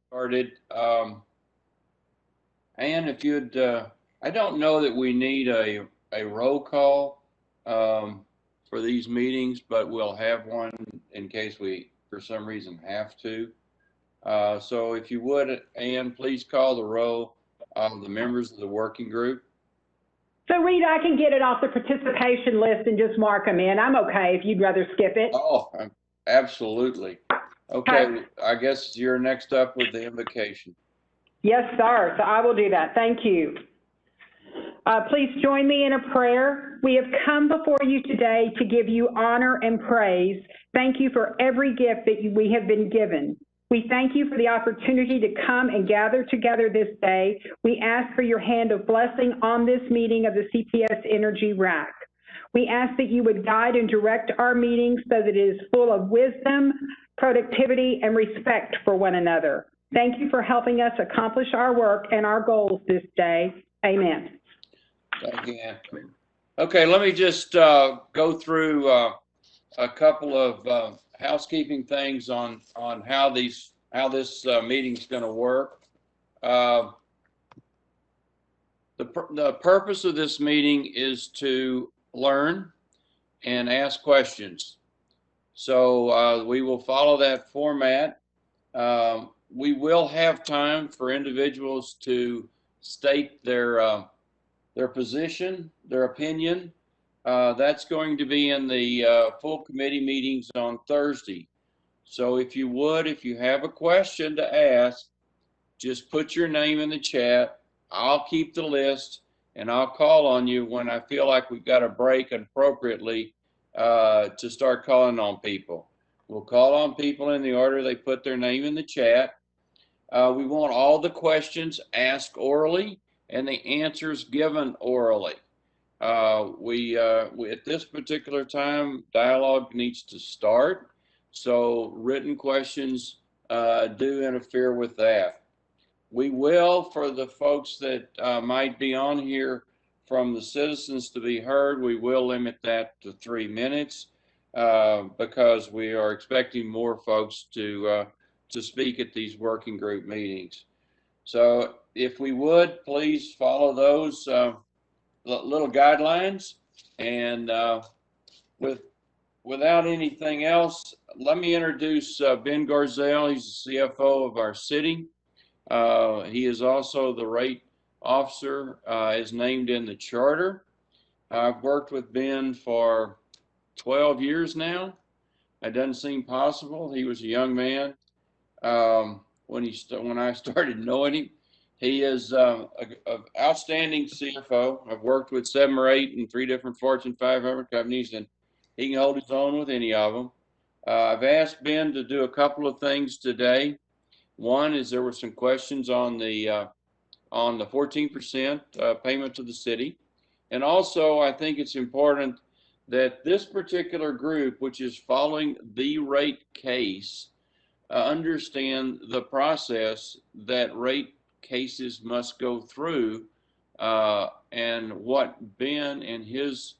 Started. And if you'd, I don't know that we need a roll call for these meetings, but we'll have one in case we, for some reason, have to. So if you would, Ann, please call the roll of the members of the working group. So, Rita, I can get it off the participation list and just mark them in. I'm okay if you'd rather skip it. Oh, absolutely. Okay, I guess you're next up with the invocation. Yes, sir. So I will do that. Thank you. Please join me in a prayer. We have come before you today to give you honor and praise. Thank you for every gift that we have been given. We thank you for the opportunity to come and gather together this day. We ask for your hand of blessing on this meeting of the CPS Energy RAC. We ask that you would guide and direct our meetings so that it is full of wisdom, productivity, and respect for one another. Thank you for helping us accomplish our work and our goals this day. Amen. Thank you, Ann. Okay, let me just go through a couple of housekeeping things on how this meeting is going to work. The purpose of this meeting is to learn and ask questions. So we will follow that format. We will have time for individuals to state their position, their opinion. That's going to be in the full committee meetings on Thursday. So if you have a question to ask, just put your name in the chat. I'll keep the list and I'll call on you when I feel like we've got a break appropriately to start calling on people. We'll call on people in the order they put their name in the chat. We want all the questions asked orally and the answers given orally. We at this particular time, dialogue needs to start. So written questions do interfere with that. We will, for the folks that might be on here from the citizens to be heard, we will limit that to 3 minutes because we are expecting more folks to speak at these working group meetings. So if we would, please follow those little guidelines. And without anything else, let me introduce Ben Garzell. He's the CFO of our city. He is also the rate officer as named in the charter. I've worked with Ben for 12 years now. It doesn't seem possible. He was a young man when I started knowing him. He is an outstanding CFO. I've worked with 7 or 8 in 3 different Fortune 500 companies, and he can hold his own with any of them. I've asked Ben to do a couple of things today. One is there were some questions on the 14% payment to the city. And also, I think it's important that this particular group, which is following the rate case, understand the process that rate cases must go through and what Ben and his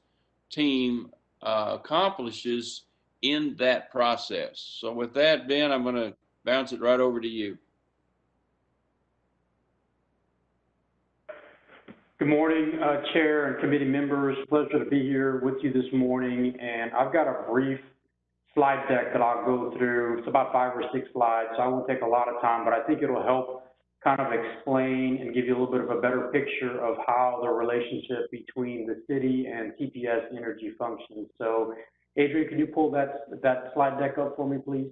team accomplishes in that process. So with that, Ben, I'm going to bounce it right over to you. Good morning, Chair and committee members. Pleasure to be here with you this morning. And I've got a brief slide deck that I'll go through. It's about 5 or 6 slides, so I won't take a lot of time, but I think it'll help kind of explain and give you a little bit of a better picture of how the relationship between the city and CPS Energy functions. So, Adrian, can you pull that slide deck up for me, please?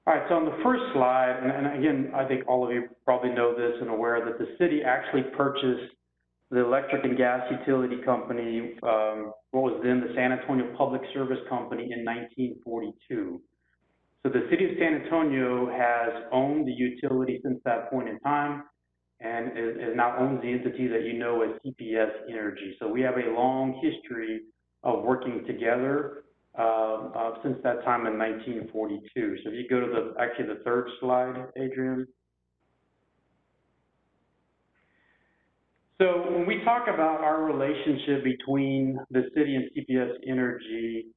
All right, so on the first slide, and again, I think all of you probably know this and aware that the city actually purchased the electric and gas utility company, what was then the San Antonio Public Service Company in 1942. So the city of San Antonio has owned the utility since that point in time and is now owns the entity that you know as CPS Energy. So we have a long history of working together since that time in 1942. So if you go to actually the third slide, Adrian. So when we talk about our relationship between the city and CPS Energy,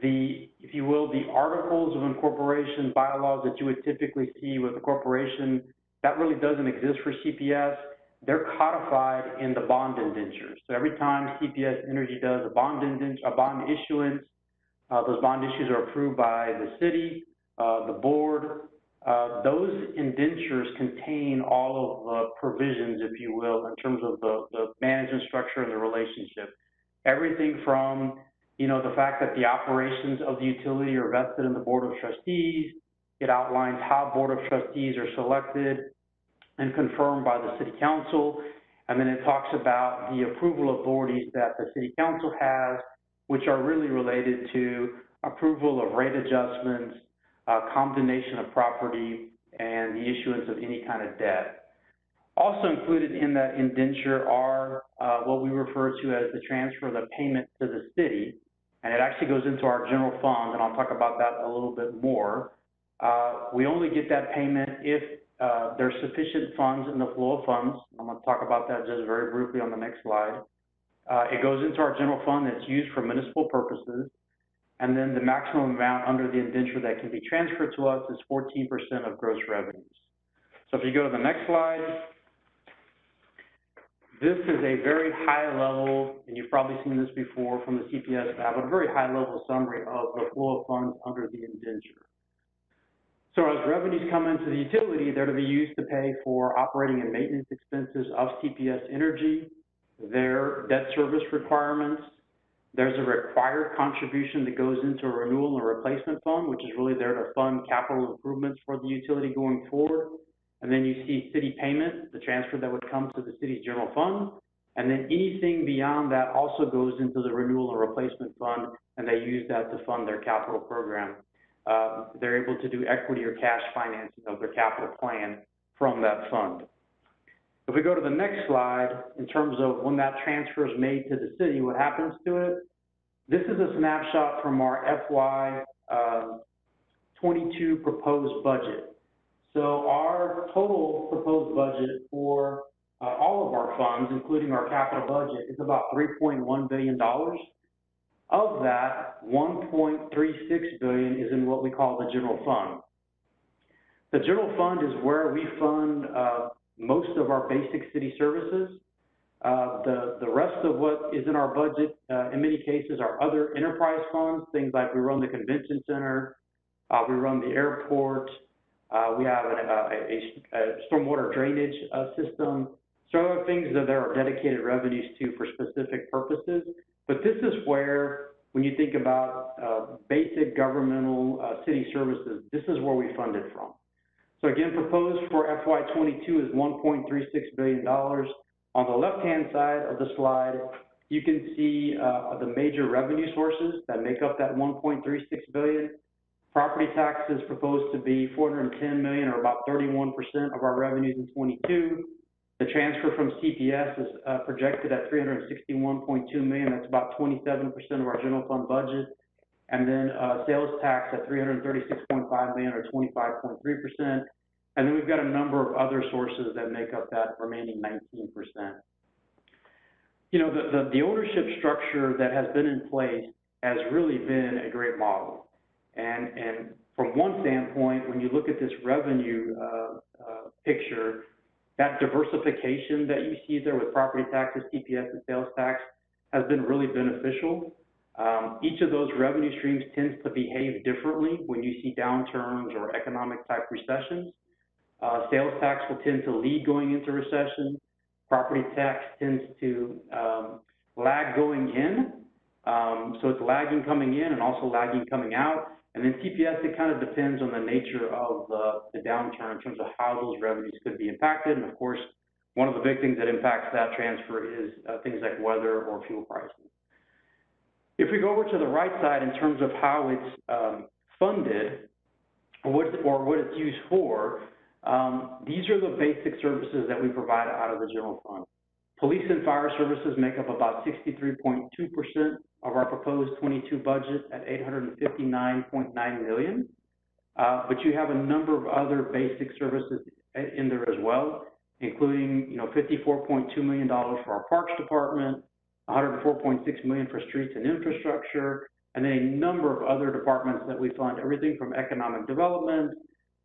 if you will, the articles of incorporation, bylaws that you would typically see with a corporation, that really doesn't exist for CPS. They're codified in the bond indentures. So every time CPS Energy does a bond issuance, those bond issues are approved by the city, the board. Those indentures contain all of the provisions, if you will, in terms of the management structure and the relationship. Everything from, you know, the fact that the operations of the utility are vested in the Board of Trustees. It outlines how Board of Trustees are selected and confirmed by the City Council. And then it talks about the approval authorities that the City Council has, which are really related to approval of rate adjustments, condemnation of property, and the issuance of any kind of debt. Also included in that indenture are what we refer to as the transfer of the payment to the city, and it actually goes into our general fund, and I'll talk about that a little bit more. We only get that payment if there's sufficient funds in the flow of funds. I'm going to talk about that just very briefly on the next slide. It goes into our general fund that's used for municipal purposes, and then the maximum amount under the indenture that can be transferred to us is 14% of gross revenues. So if you go to the next slide, this is a very high level, and you've probably seen this before from the CPS staff, but a very high level summary of the flow of funds under the indenture. So as revenues come into the utility, they're to be used to pay for operating and maintenance expenses of CPS Energy, their debt service requirements. There's a required contribution that goes into a renewal and replacement fund, which is really there to fund capital improvements for the utility going forward. And then you see city payment, the transfer that would come to the city's general fund. And then anything beyond that also goes into the renewal and replacement fund, and they use that to fund their capital program. They're able to do equity or cash financing of their capital plan from that fund. If we go to the next slide, in terms of when that transfer is made to the city, what happens to it? This is a snapshot from our FY 22 proposed budget. So our total proposed budget for all of our funds, including our capital budget, is about $3.1 billion. Of that, $1.36 billion is in what we call the general fund. The general fund is where we fund most of our basic city services. The rest of what is in our budget, in many cases, are other enterprise funds, things like we run the convention center, we run the airport, we have a stormwater drainage system. So other things that there are dedicated revenues to for specific purposes. But this is where, when you think about basic governmental city services, this is where we fund it from. So again, proposed for FY22 is $1.36 billion. On the left-hand side of the slide, you can see the major revenue sources that make up that $1.36 billion. Property taxes proposed to be $410 million, or about 31% of our revenues in 22. The transfer from CPS is projected at $361.2 million. That's about 27% of our general fund budget. And then sales tax at $336.5 million, or 25.3%. And then we've got a number of other sources that make up that remaining 19%. You know, the ownership structure that has been in place has really been a great model. And from one standpoint, when you look at this revenue picture, that diversification that you see there with property taxes, TPS, and sales tax has been really beneficial. Each of those revenue streams tends to behave differently when you see downturns or economic type recessions. Sales tax will tend to lead going into recession. Property tax tends to lag going in. So it's lagging coming in and also lagging coming out. And then TPS, it kind of depends on the nature of the downturn in terms of how those revenues could be impacted. And of course, one of the big things that impacts that transfer is things like weather or fuel prices. If we go over to the right side in terms of how it's funded or what it's used for, these are the basic services that we provide out of the general fund. Police and fire services make up about 63.2% of our proposed 22 budget at $859.9 million. But you have a number of other basic services in there as well, including, $54.2 million for our Parks Department, $104.6 million for streets and infrastructure, and then a number of other departments that we fund, everything from economic development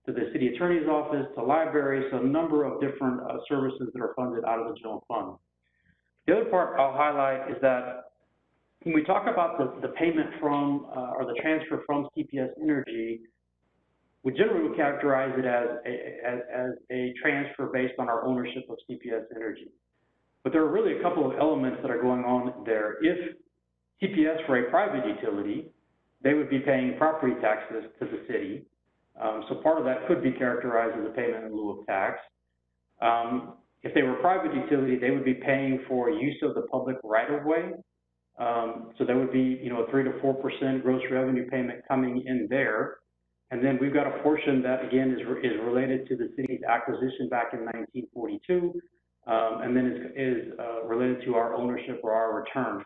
to the city attorney's office to libraries, so a number of different services that are funded out of the general fund. The other part I'll highlight is that when we talk about the payment from or the transfer from CPS Energy, we generally would characterize it as a transfer based on our ownership of CPS Energy. But there are really a couple of elements that are going on there. If CPS were a private utility, they would be paying property taxes to the city. So part of that could be characterized as a payment in lieu of tax. If they were a private utility, they would be paying for use of the public right-of-way. So there would be, a 3 to 4% gross revenue payment coming in there. And then we've got a portion that, again, is related to the city's acquisition back in 1942, and then is related to our ownership or our return.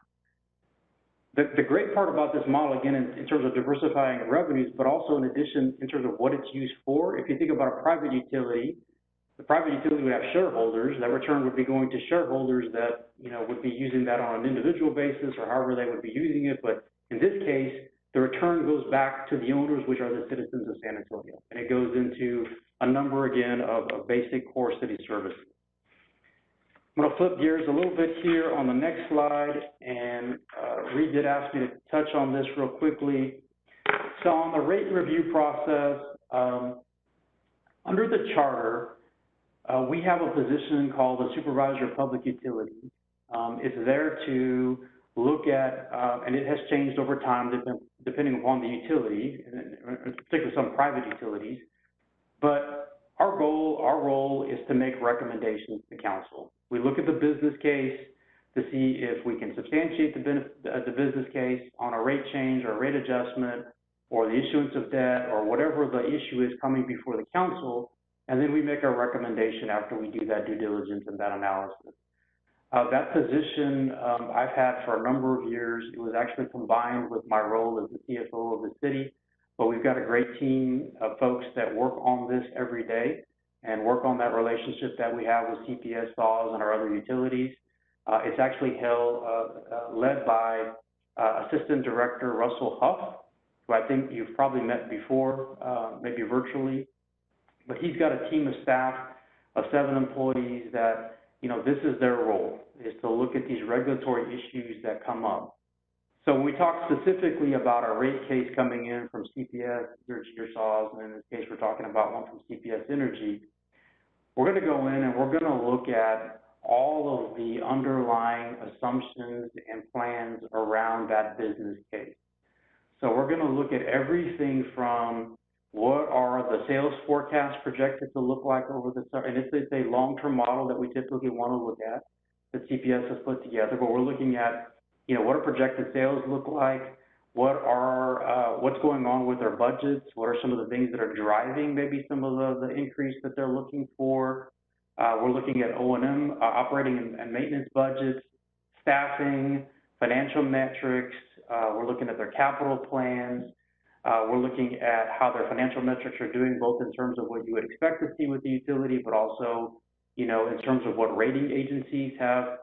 The great part about this model, again, in terms of diversifying revenues, but also in addition, in terms of what it's used for, if you think about a private utility, the private utility would have shareholders. That return would be going to shareholders that, would be using that on an individual basis or however they would be using it. But in this case, the return goes back to the owners, which are the citizens of San Antonio. And it goes into a number, again, of basic core city services. I'm going to flip gears a little bit here on the next slide, and Reed did ask me to touch on this real quickly. So on the rate review process, under the charter, we have a position called the Supervisor of Public Utilities. It's there to look at, and it has changed over time depending upon the utility, and particularly some private utilities, but our role is to make recommendations to council. We look at the business case to see if we can substantiate the business case on a rate change or a rate adjustment or the issuance of debt or whatever the issue is coming before the council, and then we make our recommendation after we do that due diligence and that analysis. That position I've had for a number of years. It was actually combined with my role as the CFO of the city, but we've got a great team of folks that work on this every day and work on that relationship that we have with CPS, SAWS, and our other utilities. It's actually led by Assistant Director Russell Huff, who I think you've probably met before, maybe virtually, but he's got a team of staff of 7 employees that, this is their role, is to look at these regulatory issues that come up. So when we talk specifically about our rate case coming in from CPS, or SAWS, and in this case we're talking about one from CPS Energy, we're going to go in and we're going to look at all of the underlying assumptions and plans around that business case. So we're going to look at everything from what are the sales forecasts projected to look like over the summer, and it's a long-term model that we typically want to look at, that CPS has put together, but we're looking at, what do projected sales look like, what's going on with their budgets, what are some of the things that are driving maybe some of the increase that they're looking for. We're looking at O&M, operating and maintenance budgets, staffing, financial metrics. We're looking at their capital plans. We're looking at how their financial metrics are doing, both in terms of what you would expect to see with the utility, but also, in terms of what rating agencies have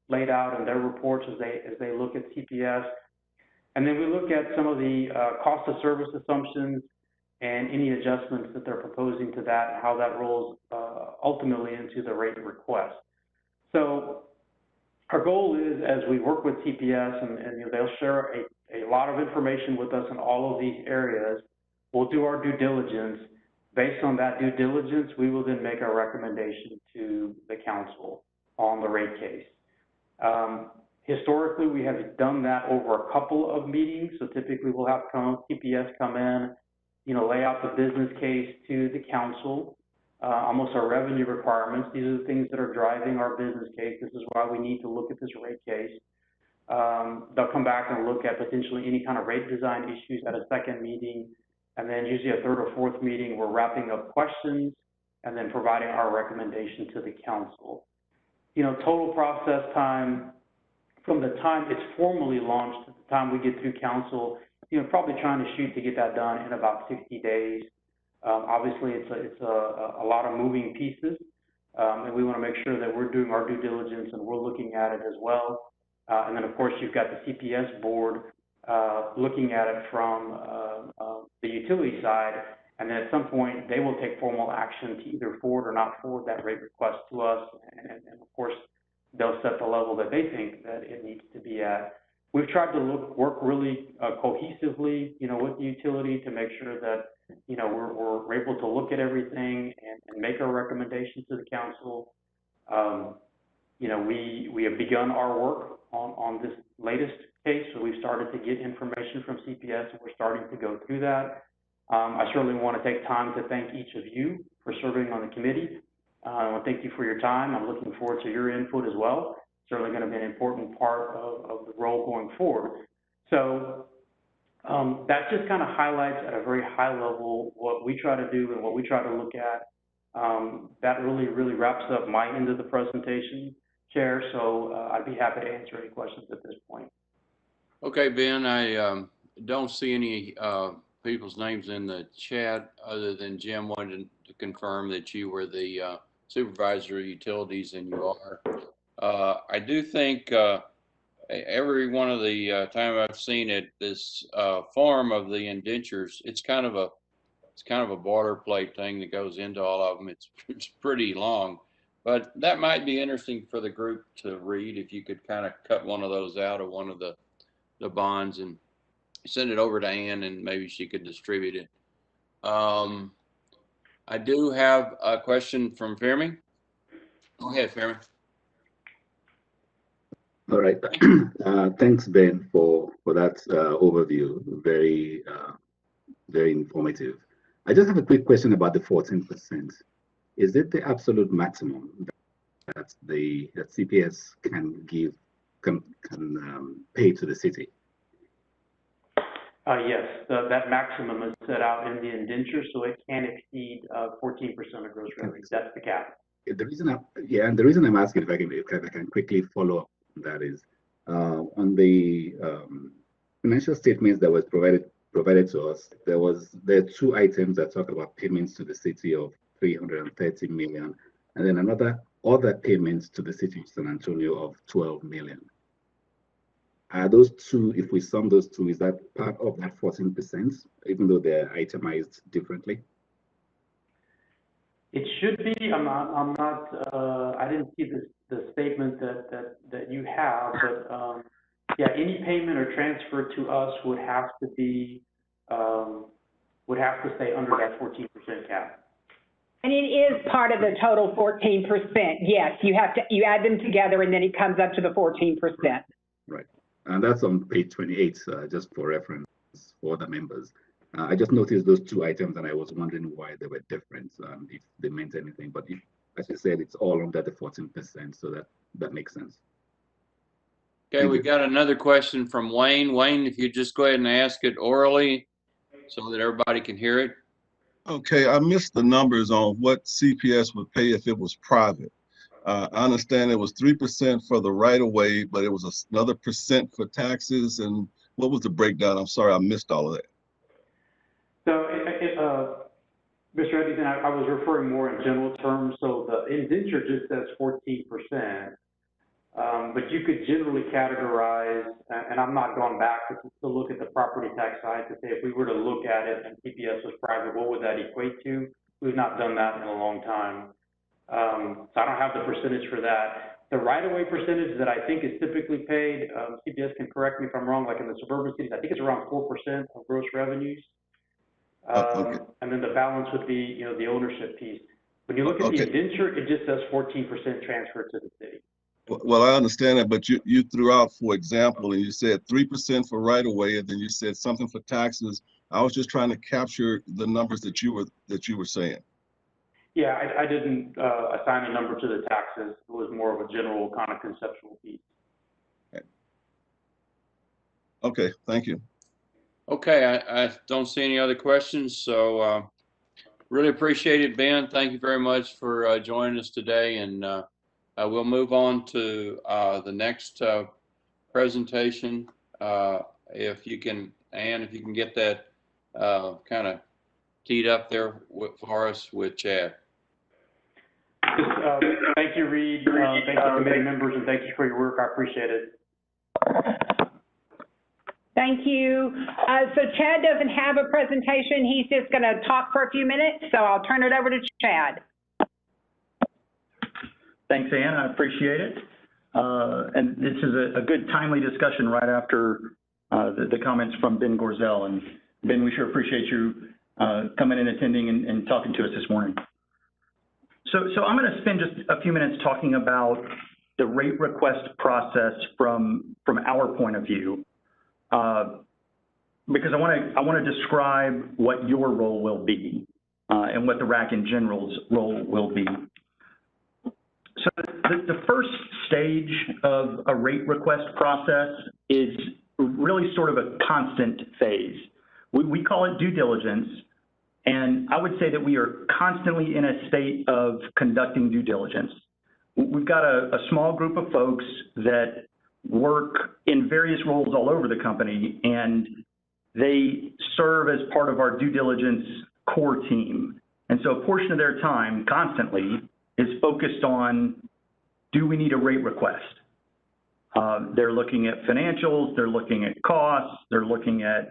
laid out in their reports as they look at CPS. And then we look at some of the cost of service assumptions and any adjustments that they're proposing to that, and how that rolls ultimately into the rate request. So our goal is, as we work with CPS, and they'll share a lot of information with us in all of these areas, we'll do our due diligence. Based on that due diligence, we will then make our recommendation to the council on the rate case. Historically, we have done that over a couple of meetings. So typically we'll have CPS come in, lay out the business case to the council, almost our revenue requirements. These are the things that are driving our business case. This is why we need to look at this rate case. They'll come back and look at potentially any kind of rate design issues at a second meeting. And then usually a third or fourth meeting, we're wrapping up questions and then providing our recommendation to the council. total process time from the time it's formally launched to the time we get through council, probably trying to shoot to get that done in about 60 days. Obviously, it's a lot of moving pieces, and we want to make sure that we're doing our due diligence and we're looking at it as well. And then, of course, you've got the CPS board looking at it from the utility side, and then at some point they will take formal action to either forward or not forward that rate request to us, and of course they'll set the level that they think that it needs to be at. We've tried to work really cohesively, with the utility to make sure that, we're able to look at everything and make our recommendations to the council. We have begun our work on this latest case, so we've started to get information from CPS, and we're starting to go through that. I certainly want to take time to thank each of you for serving on the committee. I want to thank you for your time. I'm looking forward to your input as well. Certainly going to be an important part of the role going forward. So that just kind of highlights at a very high level what we try to do and what we try to look at. That really wraps up my end of the presentation, Chair. So I'd be happy to answer any questions at this point. Okay, Ben, I don't see any people's names in the chat other than Jim wanted to confirm that you were the supervisor of utilities, and you are. I do think every one of the time I've seen it, this form of the indentures, it's kind of a boilerplate thing that goes into all of them. It's pretty long, but that might be interesting for the group to read if you could kind of cut one of those out of one of the bonds and send it over to Ann, and maybe she could distribute it. I do have a question from Fermi. Go ahead, Fermi. All right. Thanks, Ben, for that overview. Very informative. I just have a quick question about the 14%. Is it the absolute maximum that CPS can pay to the city? Yes, that maximum is set out in the indenture, so it can exceed 14% of gross revenue. That's the cap. The reason I'm asking, if I can quickly follow up on that, is on the financial statements that was provided to us. There are two items that talk about payments to the city of 330 million, and then other payments to the city of San Antonio of 12 million. Are those two, if we sum those two, is that part of that 14%, even though they're itemized differently? It should be. I'm not. I didn't see the statement that you have, but yeah, any payment or transfer to us would have to be stay under that 14% cap. And it is part of the total 14%. Yes, you add them together, and then it comes up to the 14%. Right. And that's on page 28, just for reference for the members. I just noticed those two items, and I was wondering why they were different, if they meant anything. But if, as you said, it's all under the 14%, so that makes sense. Okay, we got another question from Wayne. Wayne, if you just go ahead and ask it orally so that everybody can hear it. Okay, I missed the numbers on what CPS would pay if it was private. I understand it was 3% for the right of way, but it was another percent for taxes. And what was the breakdown? I'm sorry, I missed all of that. So, Mr. Eddington, I was referring more in general terms. So the indenture just says 14%, but you could generally categorize, and I'm not going back to look at the property tax side to say if we were to look at it and CPS was private, what would that equate to? We've not done that in a long time. So I don't have the percentage for that. The right-of-way percentage that I think is typically paid, CPS can correct me if I'm wrong, like in the suburban cities, I think it's around 4% of gross revenues. Okay. And then the balance would be, the ownership piece. When you look at the indenture, it just says 14% transfer to the city. Well, I understand that, but you threw out, for example, and you said 3% for right-of-way, and then you said something for taxes. I was just trying to capture the numbers that you were saying. Yeah, I didn't assign a number to the taxes. It was more of a general kind of conceptual piece. Okay, thank you. Okay, I don't see any other questions, so really appreciate it, Ben. Thank you very much for joining us today, and we'll move on to the next presentation. If you can, Ann, if you can get that kind of teed up there for us with Chad. Thank you, Reed. Thank you, committee members, and thank you for your work. I appreciate it. Thank you. So Chad doesn't have a presentation. He's just going to talk for a few minutes, so I'll turn it over to Chad. Thanks, Ann. I appreciate it. And this is a good, timely discussion right after the comments from Ben Gorzel. And Ben, we sure appreciate you coming and attending and talking to us this morning. So I'm going to spend just a few minutes talking about the rate request process from our point of view, because I want to describe what your role will be and what the RAC in general's role will be. So the first stage of a rate request process is really sort of a constant phase. We call it due diligence, and I would say that we are constantly in a state of conducting due diligence. We've got a small group of folks that work in various roles all over the company, and they serve as part of our due diligence core team. And so a portion of their time constantly is focused on, do we need a rate request? They're looking at financials, they're looking at costs, they're looking at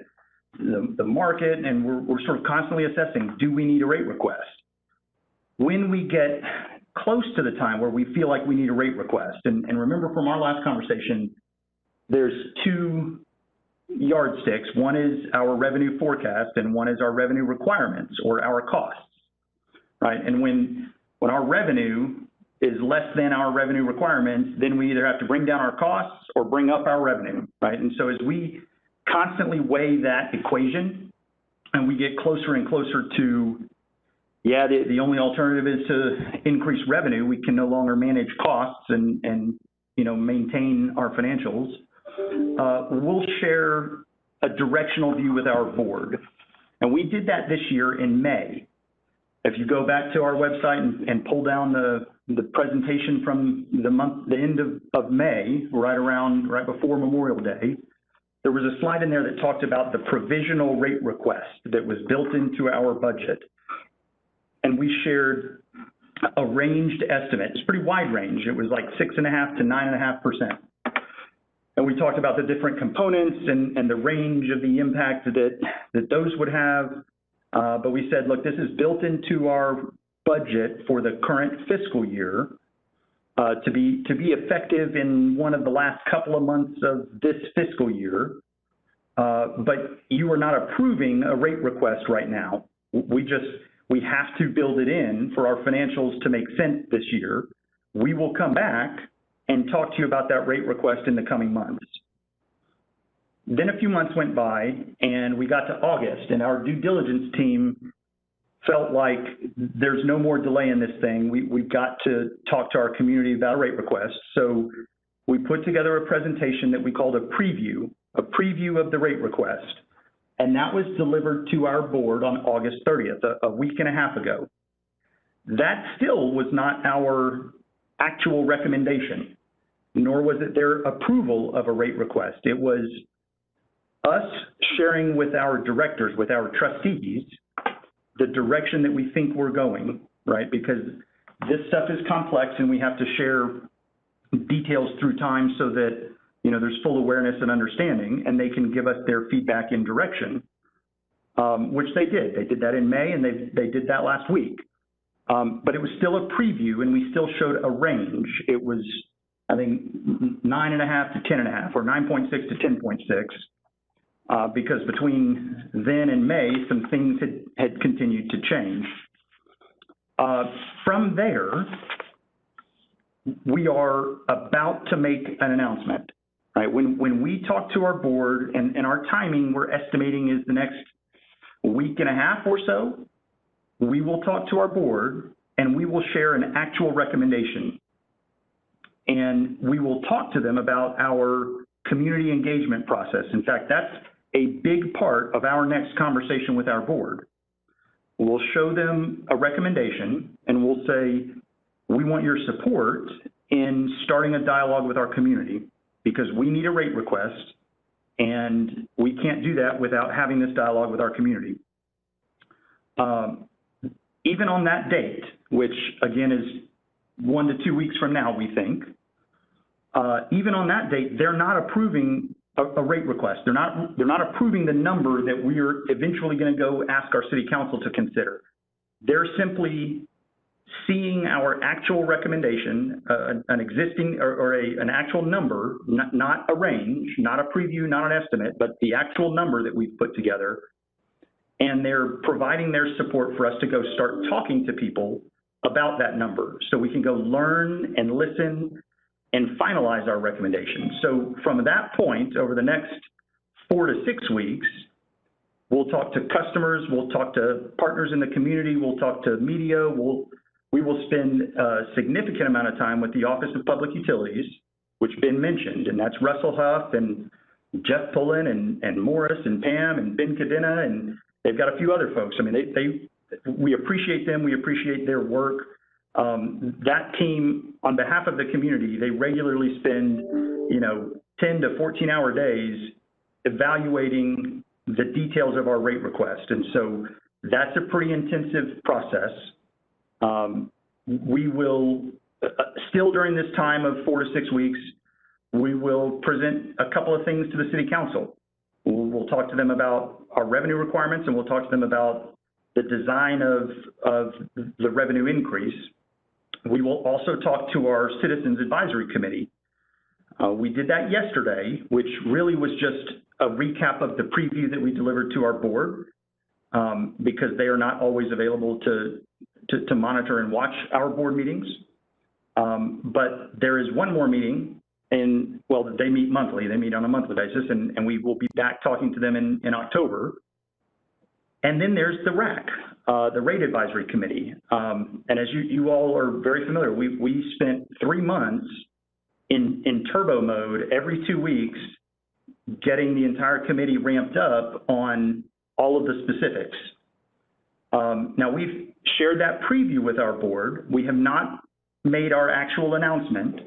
the market, and we're sort of constantly assessing, do we need a rate request? When we get close to the time where we feel like we need a rate request, and remember from our last conversation, there's two yardsticks. One is our revenue forecast, and one is our revenue requirements, or our costs, right? And when our revenue is less than our revenue requirements, then we either have to bring down our costs or bring up our revenue, right? And so as we constantly weigh that equation and we get closer and closer to, yeah, the only alternative is to increase revenue, we can no longer manage costs and maintain our financials, we'll share a directional view with our board. And we did that this year in May. If you go back to our website and pull down the presentation from the end of May, right before Memorial Day, there was a slide in there that talked about the provisional rate request that was built into our budget. And we shared a ranged estimate. It's a pretty wide range. It was like 6.5% to 9.5%. And we talked about the different components and the range of the impact that those would have. But we said, look, this is built into our budget for the current fiscal year to be effective in one of the last couple of months of this fiscal year. But you are not approving a rate request right now. We have to build it in for our financials to make sense this year. We will come back and talk to you about that rate request in the coming months. Then a few months went by and we got to August, and our due diligence team felt like there's no more delay in this thing. We've got to talk to our community about a rate request. So we put together a presentation that we called a preview of the rate request. And that was delivered to our board on August 30th, a week and a half ago. That still was not our actual recommendation, nor was it their approval of a rate request. It was us sharing with our directors, with our trustees, the direction that we think we're going, right? Because this stuff is complex and we have to share details through time so that there's full awareness and understanding, and they can give us their feedback and direction, which they did. They did that in May, and they did that last week. But it was still a preview, and we still showed a range. It was, I think, 9.5 to 10.5, or 9.6 to 10.6, because between then and May, some things had continued to change. From there, we are about to make an announcement. Right, when we talk to our board, and our timing we're estimating is the next week and a half or so, we will talk to our board and we will share an actual recommendation. And we will talk to them about our community engagement process. In fact, that's a big part of our next conversation with our board. We'll show them a recommendation and we'll say, we want your support in starting a dialogue with our community, because we need a rate request, and we can't do that without having this dialogue with our community. Even on that date, which again is 1 to 2 weeks from now, we think, even on that date, they're not approving a rate request. They're not approving the number that we're eventually going to go ask our city council to consider. They're simply seeing our actual recommendation, an existing an actual number, not a range, not a preview, not an estimate, but the actual number that we've put together. And they're providing their support for us to go start talking to people about that number so we can go learn and listen and finalize our recommendations. So from that point, over the next 4 to 6 weeks, we'll talk to customers, we'll talk to partners in the community, we'll talk to media, we will spend a significant amount of time with the Office of Public Utilities, which Ben mentioned, and that's Russell Huff and Jeff Pullen and Morris and Pam and Ben Cadena, and they've got a few other folks. I mean, we appreciate them, we appreciate their work. That team, on behalf of the community, they regularly spend, 10 to 14-hour days evaluating the details of our rate request. And so that's a pretty intensive process. We will, still during this time of 4 to 6 weeks, we will present a couple of things to the city council. We'll talk to them about our revenue requirements, and we'll talk to them about the design of the revenue increase. We will also talk to our Citizens Advisory Committee. We did that yesterday, which really was just a recap of the preview that we delivered to our board, because they are not always available to monitor and watch our board meetings. But there is one more meeting, and well, they meet monthly. They meet on a monthly basis, and we will be back talking to them in October. And then there's the RAC, the Rate Advisory Committee. And as you all are very familiar, we spent 3 months in turbo mode every 2 weeks, getting the entire committee ramped up on all of the specifics. Now, we've shared that preview with our board. We have not made our actual announcement.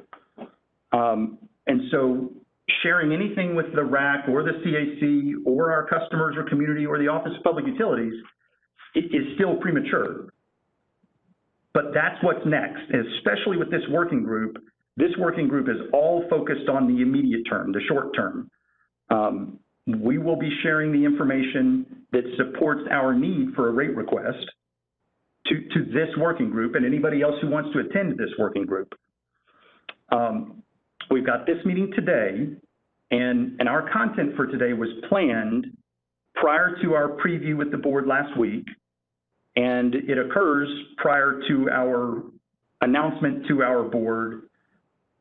And so sharing anything with the RAC or the CAC or our customers or community or the Office of Public Utilities is still premature. But that's what's next, especially with this working group. This working group is all focused on the immediate term, the short term. We will be sharing the information that supports our need for a rate request to this working group and anybody else who wants to attend this working group. We've got this meeting today, and our content for today was planned prior to our preview with the board last week, and it occurs prior to our announcement to our board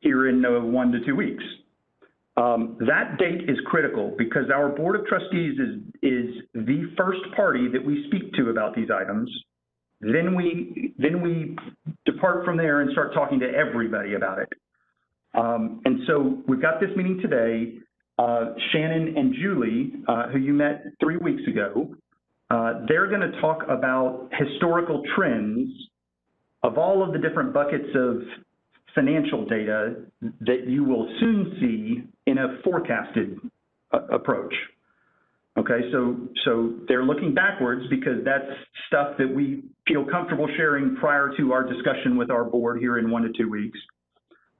here in 1 to 2 weeks. That date is critical because our Board of Trustees is the first party that we speak to about these items. Then we depart from there and start talking to everybody about it. And so we've got this meeting today. Shannon and Julie, who you met 3 weeks ago, they're going to talk about historical trends of all of the different buckets of financial data that you will soon see in a forecasted approach. Okay, so they're looking backwards because that's stuff that we feel comfortable sharing prior to our discussion with our board here in 1 to 2 weeks.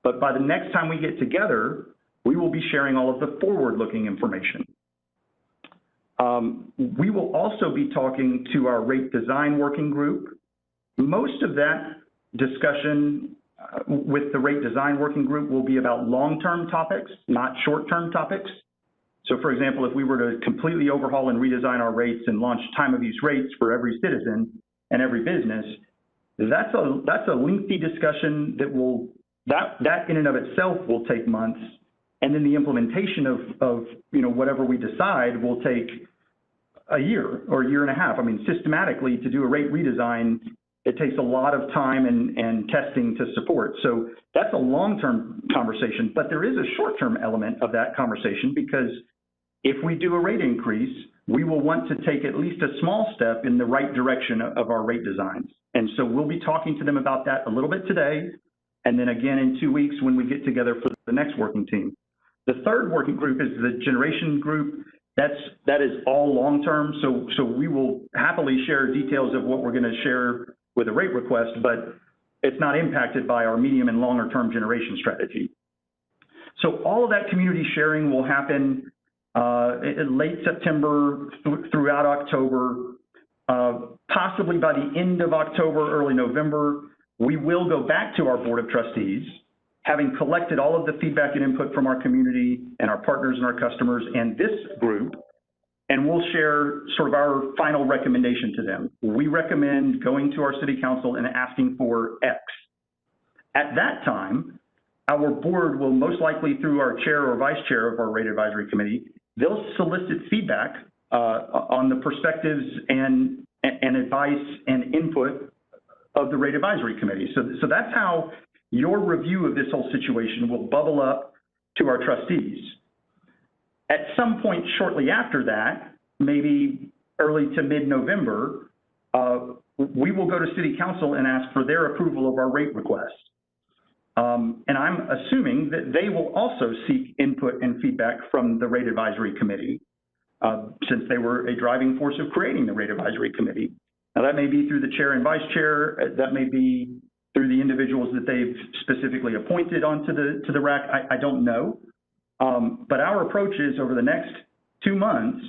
But by the next time we get together, we will be sharing all of the forward-looking information. We will also be talking to our rate design working group. Most of that discussion with the rate design working group will be about long-term topics, not short-term topics. So for example, if we were to completely overhaul and redesign our rates and launch time of use rates for every citizen and every business, that's a lengthy discussion that in and of itself will take months. And then the implementation of whatever we decide will take a year or a year and a half. I mean, systematically to do a rate redesign, it takes a lot of time and testing to support. So that's a long-term conversation, but there is a short-term element of that conversation because if we do a rate increase, we will want to take at least a small step in the right direction of our rate designs. And so we'll be talking to them about that a little bit today. and then again in 2 weeks when we get together for the next working team. The third working group is the generation group. That is all long-term, so we will happily share details of what we're going to share with a rate request, but it's not impacted by our medium and longer-term generation strategy. So all of that community sharing will happen in late September throughout October, possibly by the end of October, early November. We will go back to our Board of Trustees, having collected all of the feedback and input from our community and our partners and our customers and this group, and we'll share sort of our final recommendation to them. We recommend going to our city council and asking for X. At that time, our board will most likely, through our chair or vice chair of our rate advisory committee, they'll solicit feedback on the perspectives and advice and input of the rate advisory committee. So that's how your review of this whole situation will bubble up to our trustees. At some point shortly after that, maybe early to mid-November, we will go to city council and ask for their approval of our rate request. And I'm assuming that they will also seek input and feedback from the rate advisory committee, since they were a driving force of creating the rate advisory committee. Now that may be through the chair and vice chair, that may be through the individuals that they've specifically appointed onto the RAC, I don't know. But our approach is over the next 2 months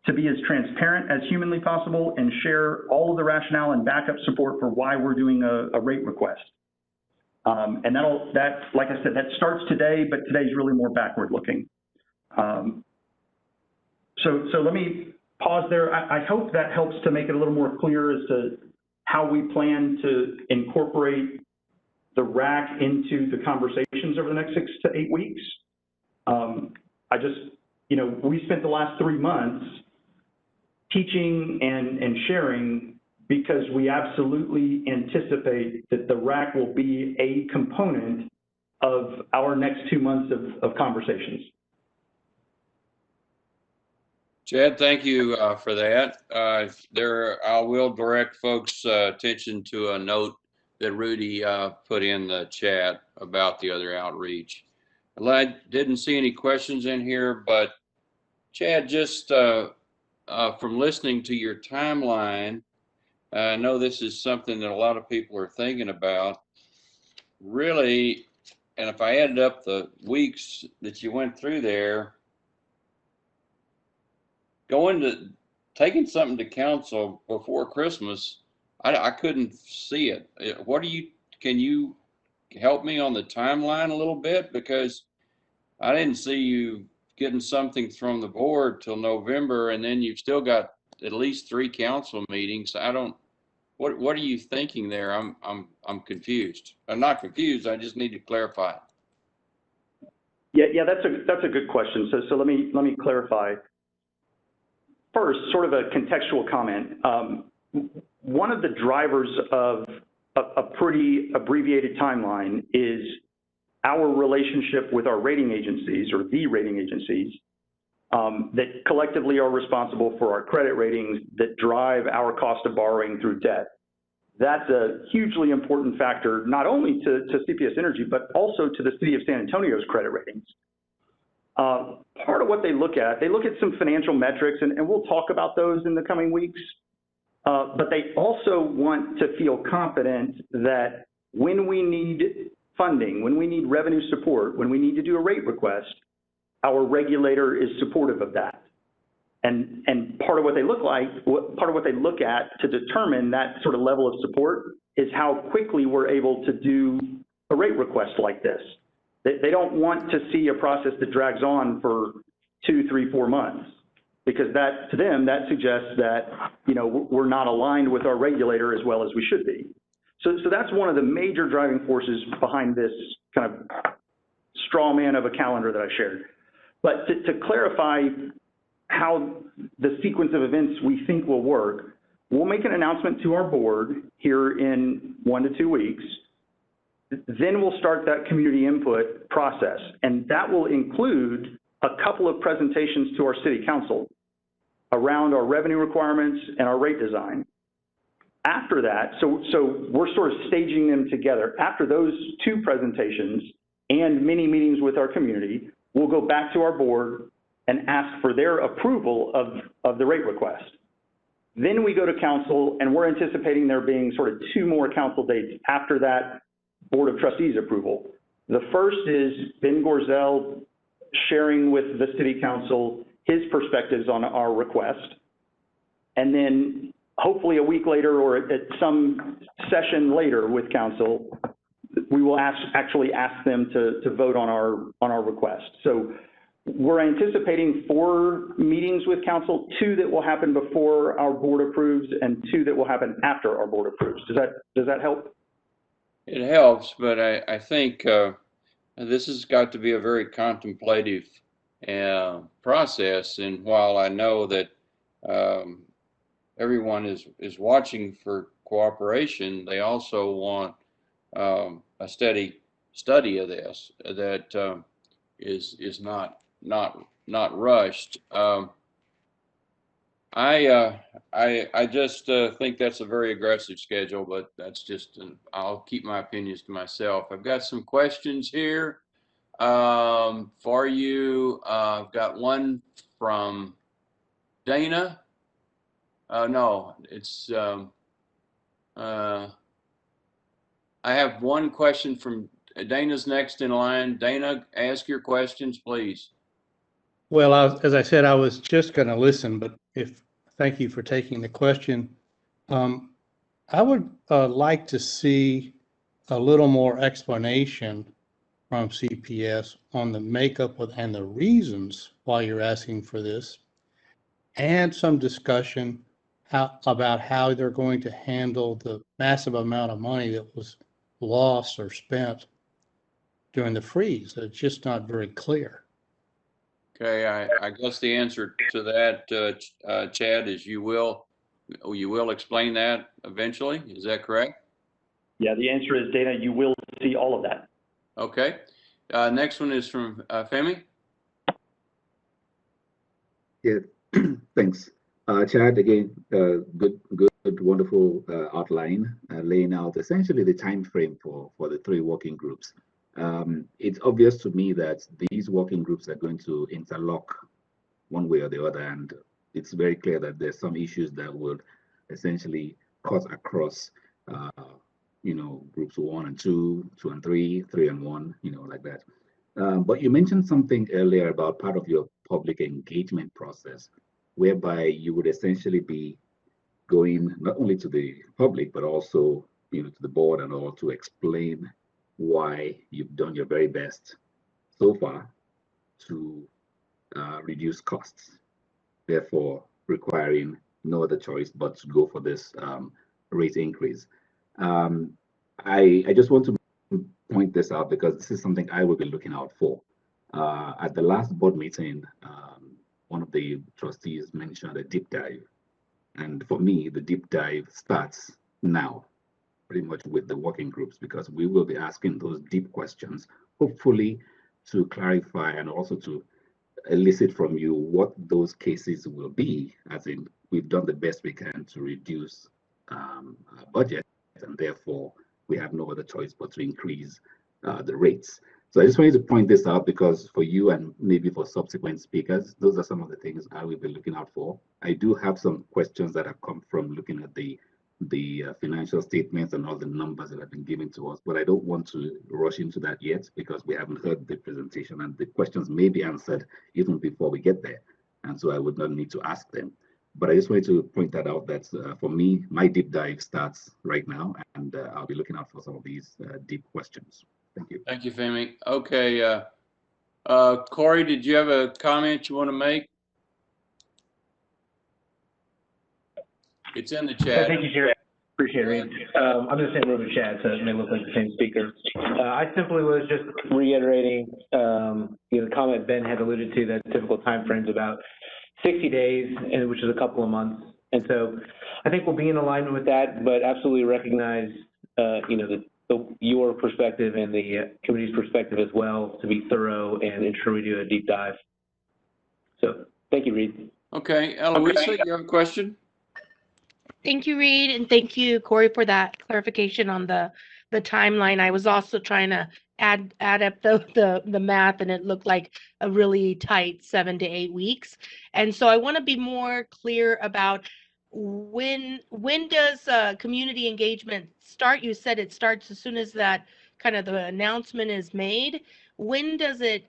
to be as transparent as humanly possible and share all of the rationale and backup support for why we're doing a rate request. And that, like I said, that starts today, but today's really more backward looking. So let me pause there. I hope that helps to make it a little more clear as to how we plan to incorporate the RAC into the conversations over the next 6 to 8 weeks. We spent the last 3 months teaching and sharing because we absolutely anticipate that the RAC will be a component of our next 2 months of conversations. Chad, thank you for that. I will direct folks' attention to a note that Rudy put in the chat about the other outreach. I didn't see any questions in here, but Chad, just from listening to your timeline, I know this is something that a lot of people are thinking about. Really, and if I added up the weeks that you went through there, taking something to council before Christmas, I couldn't see it. Can you help me on the timeline a little bit? Because I didn't see you getting something from the board till November, and then you've still got at least 3 council meetings. What are you thinking there? I'm confused. I'm not confused. I just need to clarify. Yeah, that's a good question. So let me clarify. First, sort of a contextual comment. One of the drivers of a pretty abbreviated timeline is our relationship with our rating agencies, or the rating agencies, that collectively are responsible for our credit ratings that drive our cost of borrowing through debt. That's a hugely important factor, not only to CPS Energy, but also to the city of San Antonio's credit ratings. Part of what they look at some financial metrics, and we'll talk about those in the coming weeks, but they also want to feel confident that when we need funding, when we need revenue support, when we need to do a rate request, our regulator is supportive of that. And part of what they look at to determine that sort of level of support is how quickly we're able to do a rate request like this. They don't want to see a process that drags on for 2, 3, 4 months, because that, to them, that suggests that, we're not aligned with our regulator as well as we should be. So that's one of the major driving forces behind this kind of straw man of a calendar that I shared. But to clarify how the sequence of events we think will work, we'll make an announcement to our board here in 1 to 2 weeks. Then we'll start that community input process, and that will include a couple of presentations to our city council around our revenue requirements and our rate design. After that, so we're sort of staging them together. After those two presentations and many meetings with our community, we'll go back to our board and ask for their approval of the rate request. Then we go to council, and we're anticipating there being sort of 2 more council dates after that Board of Trustees approval. The first is Ben Gorzel sharing with the City Council his perspectives on our request. And then hopefully a week later or at some session later with council, we will actually ask them to vote on our request. So we're anticipating 4 meetings with council, 2 that will happen before our board approves and 2 that will happen after our board approves. Does that help? It helps, but I think this has got to be a very contemplative process. And while I know that everyone is watching for cooperation, they also want a steady study of this that is not rushed. I just think that's a very aggressive schedule, but that's just I'll keep my opinions to myself. I've got some questions here for you. I've got one from Dana. No, it's I have one question from Dana's next in line. Dana, ask your questions, please. Well, as I said, I was just going to listen, but thank you for taking the question. I would like to see a little more explanation from CPS on the makeup and the reasons why you're asking for this, and some discussion about how they're going to handle the massive amount of money that was lost or spent during the freeze. It's just not very clear. Okay, I guess the answer to that, Chad, is you will explain that eventually. Is that correct? Yeah, the answer is, Dana, you will see all of that. Okay. Next one is from Femi. Yeah, thanks. Chad, again, good, wonderful outline, laying out essentially the time frame for the 3 working groups. It's obvious to me that these working groups are going to interlock one way or the other, and it's very clear that there's some issues that would essentially cut across, groups 1 and 2, 2 and 3, 3 and 1, like that. But you mentioned something earlier about part of your public engagement process, whereby you would essentially be going not only to the public, but also, to the board and all, to explain why you've done your very best so far to reduce costs, therefore requiring no other choice but to go for this rate increase. I just want to point this out because this is something I will be looking out for. At the last board meeting, one of the trustees mentioned a deep dive. And for me, the deep dive starts now, pretty much with the working groups, because we will be asking those deep questions, hopefully to clarify and also to elicit from you what those cases will be, as in we've done the best we can to reduce our budget, and therefore we have no other choice but to increase the rates. So I just wanted to point this out because for you and maybe for subsequent speakers, those are some of the things I will be looking out for. I do have some questions that have come from looking at the financial statements and all the numbers that have been given to us, but I don't want to rush into that yet because we haven't heard the presentation and the questions may be answered even before we get there. And so I would not need to ask them. But I just wanted to point that out that for me, my deep dive starts right now, and I'll be looking out for some of these deep questions. Thank you. Thank you, Femi. Okay, Corey, did you have a comment you want to make? It's in the chat. Thank you, Jerry. Appreciate it. I'm in the same room as Chad, so it may look like the same speaker. I simply was just reiterating, the comment Ben had alluded to, that typical time frame's about 60 days, and which is a couple of months. And so I think we'll be in alignment with that, but absolutely recognize, your perspective and the committee's perspective as well, to be thorough and ensure we do a deep dive. So thank you, Reed. Okay, Eloisa, you have a question? Thank you, Reed, and thank you, Corey, for that clarification on the timeline. I was also trying to add up the math, and it looked like a really tight 7 to 8 weeks. And so I want to be more clear about when does community engagement start? You said it starts as soon as that kind of the announcement is made. When does it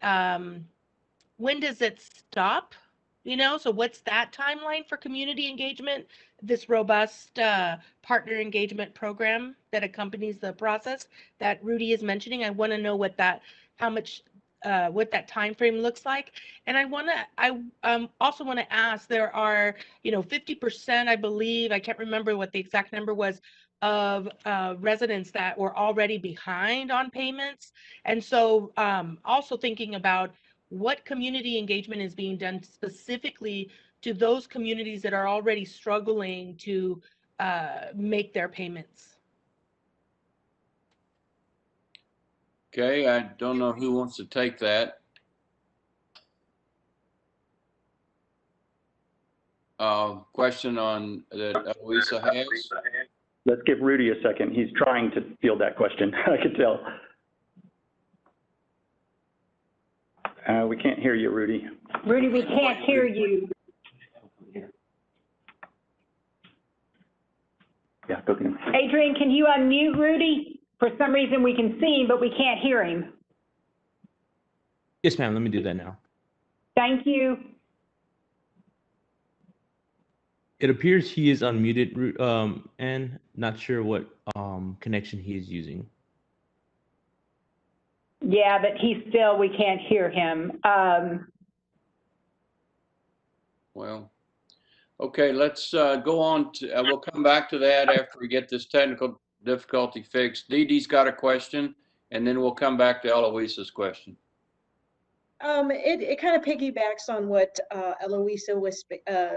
stop? You know, so what's that timeline for community engagement, this robust partner engagement program that accompanies the process that Rudy is mentioning? I want to know what that, what that time frame looks like. And I also want to ask, there are, 50%, I believe, I can't remember what the exact number was, of residents that were already behind on payments. And so also thinking about what community engagement is being done specifically to those communities that are already struggling to make their payments. Okay, I don't know who wants to take that. Question on that Eloisa has. Let's give Rudy a second. He's trying to field that question. I could tell. We can't hear you, Rudy. Rudy, we can't hear you. Yeah, go ahead. Adrian, can you unmute Rudy? For some reason we can see him, but we can't hear him. Yes, ma'am. Let me do that now. Thank you. It appears he is unmuted, and not sure what connection he is using. Yeah, but we can't hear him. Well, okay, let's go on to, we'll come back to that after we get this technical difficulty fixed. Dee Dee's got a question, and then we'll come back to Eloisa's question. It kind of piggybacks on what Eloisa was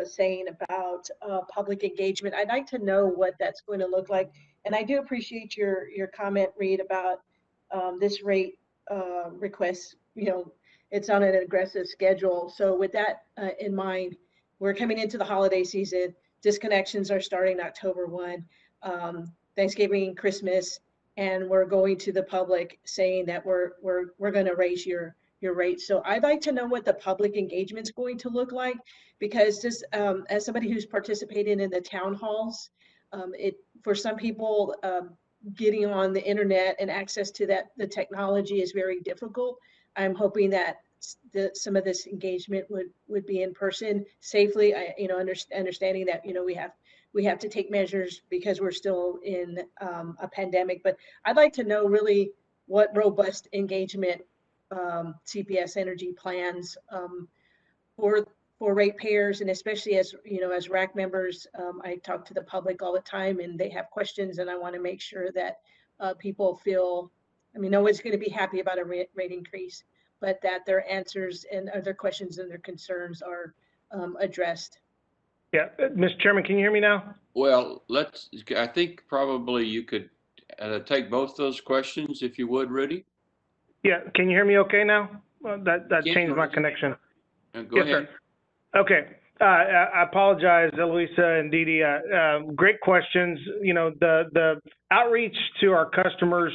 saying about public engagement. I'd like to know what that's going to look like. And I do appreciate your comment, Reed, about this rate request. It's on an aggressive schedule. So with that in mind, we're coming into the holiday season. Disconnections are starting October 1, Thanksgiving, Christmas, and we're going to the public saying that we're going to raise your rates. So I'd like to know what the public engagement is going to look like, because just as somebody who's participated in the town halls, for some people, getting on the internet and access to the technology is very difficult. I'm hoping that some of this engagement would be in person safely. Understanding that we have to take measures because we're still in a pandemic. But I'd like to know really what robust engagement CPS Energy plans for ratepayers, and especially as RAC members. I talk to the public all the time, and they have questions, and I want to make sure that people feel, no one's going to be happy about a rate increase, but that their answers and their questions and their concerns are addressed. Yeah, Mr. Chairman, can you hear me now? Well, I think probably you could take both those questions if you would, Rudy. Yeah, can you hear me okay now? Well, that changed my connection. Go ahead. Sir. Okay. I apologize, Eloisa and Dee Dee. Great questions. The outreach to our customers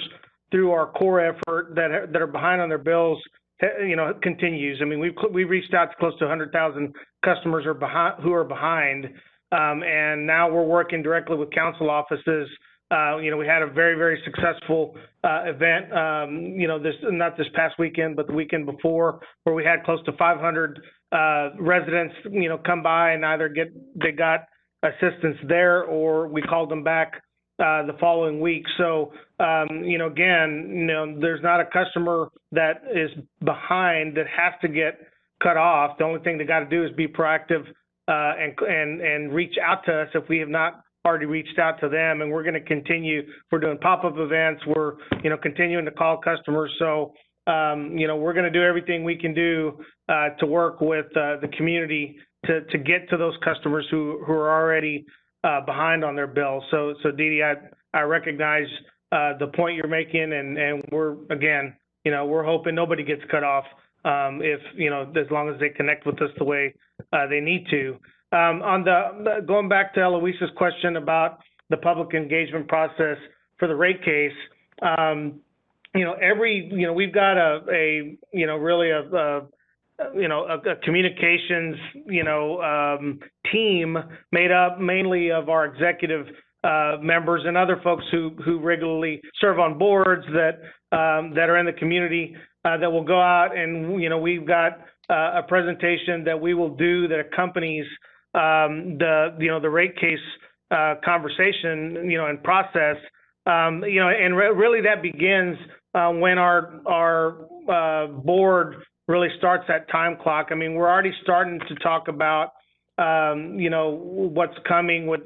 through our core effort that are behind on their bills, continues. We've reached out to close to 100,000 customers who are behind, and now we're working directly with council offices. We had a very, very successful event, not this past weekend, but the weekend before, where we had close to 500 residents, come by and either they got assistance there, or we called them back the following week. So, again, there's not a customer that is behind that has to get cut off. The only thing they got to do is be proactive and reach out to us if we have not already reached out to them. And we're going to continue. We're doing pop-up events. We're continuing to call customers. So we're going to do everything we can do to work with the community to get to those customers who are already behind on their bills. So Dee Dee, I recognize the point you're making, and we're hoping nobody gets cut off if as long as they connect with us the way they need to. Going back to Eloise's question about the public engagement process for the rate case, we've got a communications, team made up mainly of our executive members and other folks who regularly serve on boards that are in the community that will go out, and we've got a presentation that we will do that accompanies the rate case conversation and process, and really that begins when our board really starts that time clock. I mean, we're already starting to talk about what's coming with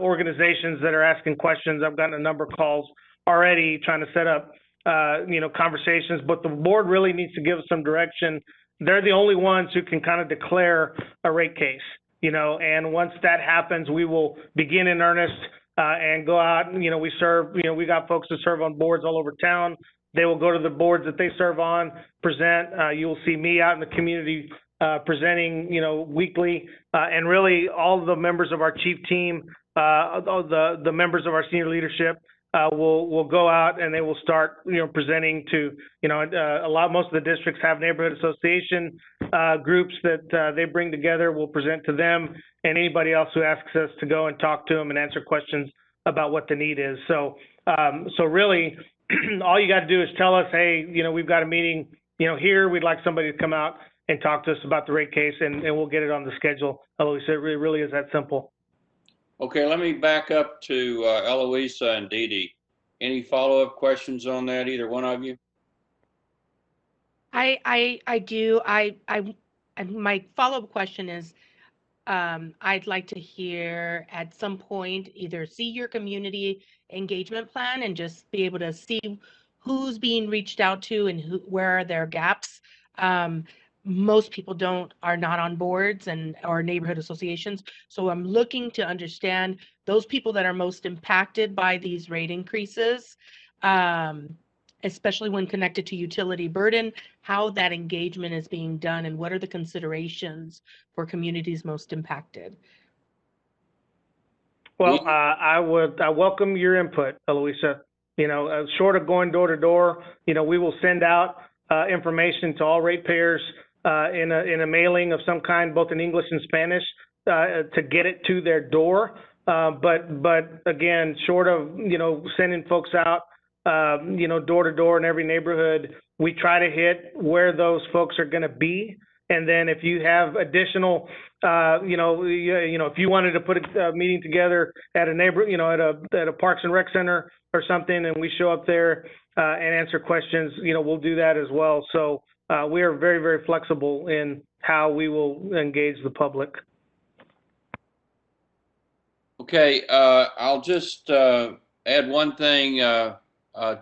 organizations that are asking questions. I've gotten a number of calls already trying to set up conversations, but the board really needs to give us some direction. They're the only ones who can kind of declare a rate case, and once that happens, we will begin in earnest and go out. We serve, we got folks that serve on boards all over town. They will go to the boards that they serve on, present. You will see me out in the community presenting, weekly, and really all the members of our chief team, the members of our senior leadership will go out and they will start, presenting to, most of the districts have neighborhood association groups that they bring together. We'll present to them and anybody else who asks us to go and talk to them and answer questions about what the need is. So really, all you got to do is tell us, hey, we've got a meeting, here. We'd like somebody to come out and talk to us about the rate case, and we'll get it on the schedule. Eloisa, it really is that simple. Okay, let me back up to Eloisa and Dee Dee. Any follow-up questions on that, either one of you? I do. My follow-up question is, I'd like to hear at some point, either see your community engagement plan and just be able to see who's being reached out to and where are their gaps. Most people are not on boards or neighborhood associations. So I'm looking to understand those people that are most impacted by these rate increases, especially when connected to utility burden, how that engagement is being done and what are the considerations for communities most impacted. Well, I welcome your input, Eloisa. Short of going door to door, we will send out information to all ratepayers in a mailing of some kind, both in English and Spanish, to get it to their door. But again, short of sending folks out door to door in every neighborhood, we try to hit where those folks are going to be. And then if you have additional, if you wanted to put a meeting together at a at a Parks and Rec Center or something, and we show up there and answer questions, we'll do that as well. So we are very, very flexible in how we will engage the public. Okay, I'll just add one thing to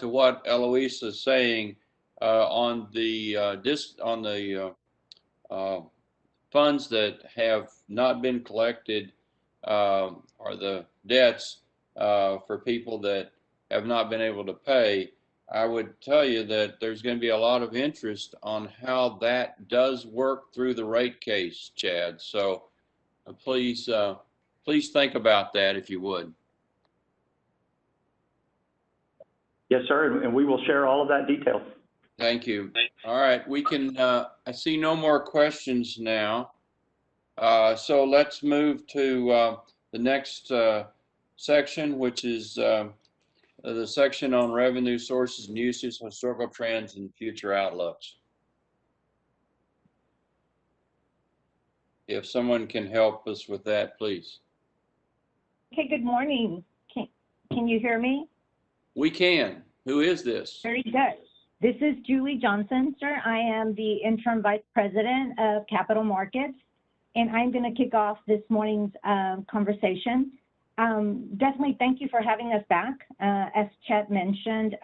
what Eloisa is saying on the funds that have not been collected or the debts for people that have not been able to pay. I would tell you that there's going to be a lot of interest on how that does work through the rate case, Chad. So please think about that if you would. Yes, sir, and we will share all of that detail. Thank you. All right, we can, I see no more questions now. So let's move to the next section, which is the section on revenue sources and uses, historical trends, and future outlooks. If someone can help us with that, please. Okay, good morning. Can you hear me? We can. Who is this? Very good. This is Julie Johnson, sir. I am the interim vice president of capital markets, and I'm going to kick off this morning's conversation. Definitely thank you for having us back. As Chet mentioned,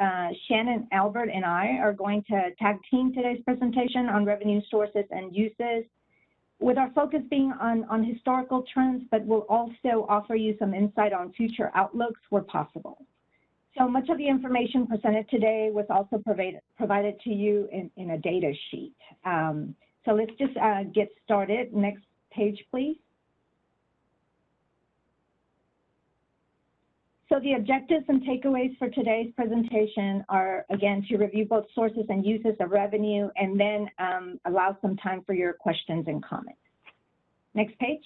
Shannon, Albert, and I are going to tag team today's presentation on revenue sources and uses, with our focus being on historical trends, but we'll also offer you some insight on future outlooks where possible. So much of the information presented today was also provided to you in a data sheet. So let's just get started. Next page, please. So the objectives and takeaways for today's presentation are, again, to review both sources and uses of revenue, and then allow some time for your questions and comments. Next page.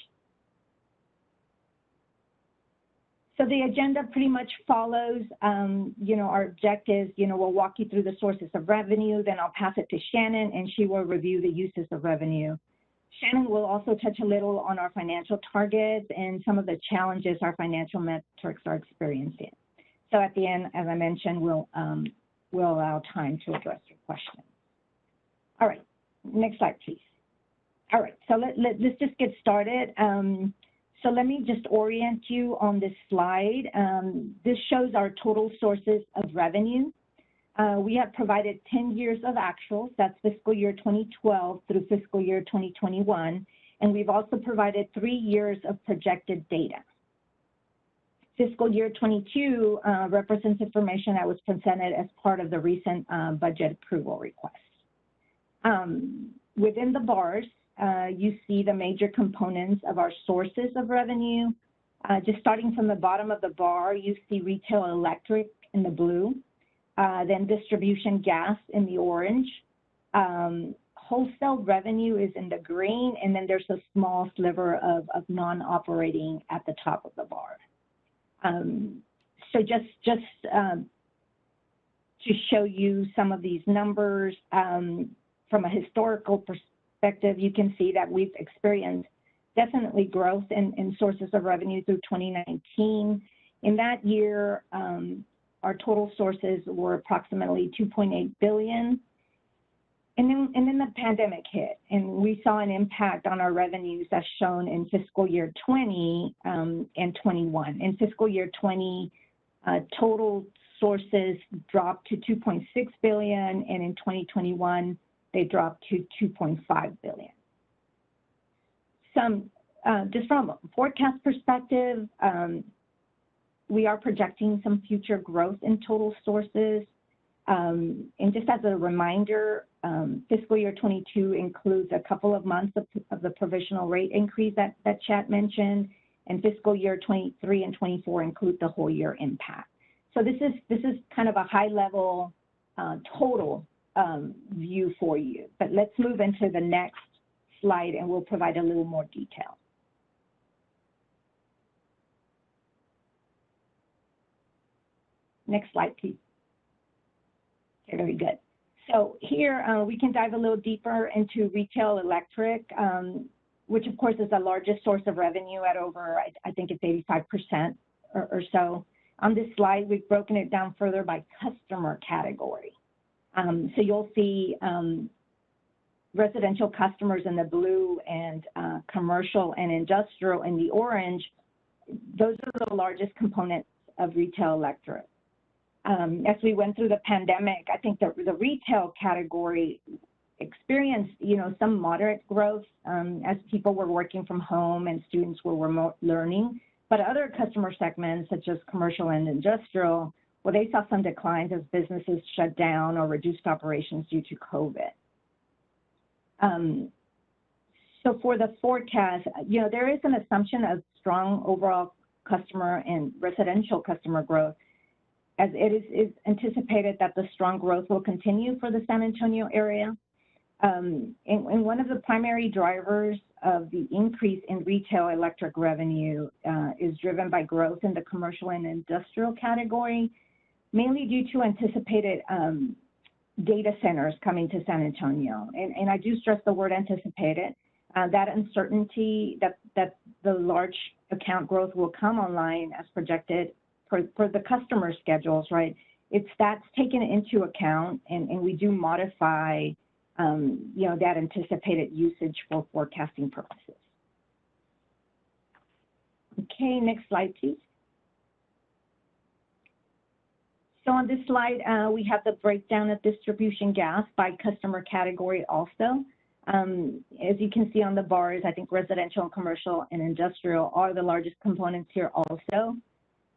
So the agenda pretty much follows, our objectives. We'll walk you through the sources of revenue, then I'll pass it to Shannon, and she will review the uses of revenue. Shannon will also touch a little on our financial targets and some of the challenges our financial metrics are experiencing. So at the end, as I mentioned, we'll allow time to address your questions. All right, next slide, please. All right, so let's just get started. So let me just orient you on this slide. This shows our total sources of revenue. We have provided 10 years of actuals, that's fiscal year 2012 through fiscal year 2021, and we've also provided 3 years of projected data. Fiscal year 22 represents information that was presented as part of the recent budget approval request. Within the bars, you see the major components of our sources of revenue. Just starting from the bottom of the bar, you see retail electric in the blue. Then distribution gas in the orange. Wholesale revenue is in the green, and then there's a small sliver of non-operating at the top of the bar. So just to show you some of these numbers, from a historical perspective, you can see that we've experienced definitely growth in sources of revenue through 2019. In that year, our total sources were approximately $2.8 billion. And then the pandemic hit, and we saw an impact on our revenues as shown in fiscal year 20 and 21. In fiscal year 20, total sources dropped to $2.6 billion, and in 2021, they dropped to $2.5 billion. Just from a forecast perspective, we are projecting some future growth in total sources. And just as a reminder, fiscal year 22 includes a couple of months of the provisional rate increase that Chad mentioned, and fiscal year 23 and 24 include the whole year impact. So this is kind of a high level total view for you. But let's move into the next slide and we'll provide a little more detail. Next slide, please. Okay, very good. So here we can dive a little deeper into retail electric, which of course is the largest source of revenue at over, I think it's 85% or so. On this slide, we've broken it down further by customer category. So you'll see residential customers in the blue and commercial and industrial in the orange. Those are the largest components of retail electric. As we went through the pandemic, I think the retail category experienced, some moderate growth as people were working from home and students were remote learning. But other customer segments, such as commercial and industrial, well, they saw some declines as businesses shut down or reduced operations due to COVID. So for the forecast, there is an assumption of strong overall customer and residential customer growth, as it is anticipated that the strong growth will continue for the San Antonio area. And one of the primary drivers of the increase in retail electric revenue is driven by growth in the commercial and industrial category, mainly due to anticipated data centers coming to San Antonio. And I do stress the word anticipated. That uncertainty that the large account growth will come online as projected for the customer schedules, right? That's taken into account, and we do modify, that anticipated usage for forecasting purposes. Okay, next slide, please. So on this slide, we have the breakdown of distribution gas by customer category also. As you can see on the bars, I think residential and commercial and industrial are the largest components here also.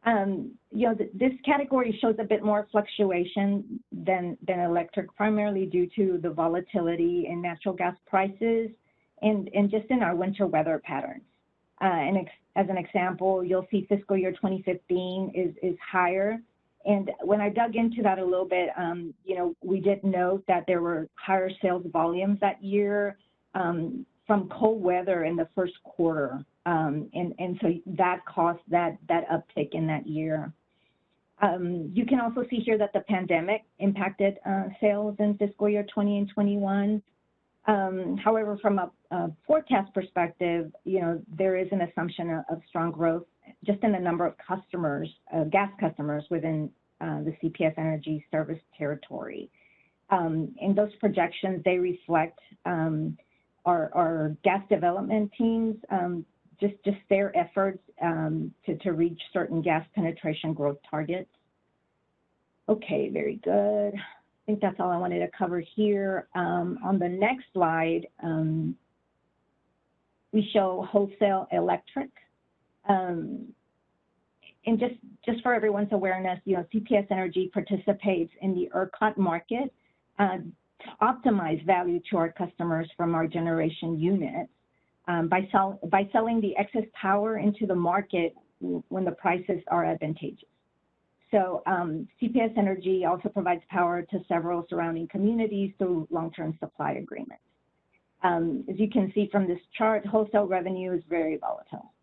This category shows a bit more fluctuation than electric, primarily due to the volatility in natural gas prices and just in our winter weather patterns. As an example, you'll see fiscal year 2015 is higher. And when I dug into that a little bit, we did note that there were higher sales volumes that year from cold weather in the first quarter. And so that caused that uptick in that year. You can also see here that the pandemic impacted sales in fiscal year 20 and 21. However, from a forecast perspective, there is an assumption of strong growth just in the number of customers, gas customers within the CPS Energy service territory. And those projections, they reflect our gas development teams, just their efforts to reach certain gas penetration growth targets. Okay, very good. I think that's all I wanted to cover here. On the next slide, we show wholesale electric. And just for everyone's awareness, CPS Energy participates in the ERCOT market to optimize value to our customers from our generation units by selling the excess power into the market when the prices are advantageous. So CPS Energy also provides power to several surrounding communities through long-term supply agreements. As you can see from this chart, wholesale revenue is very volatile.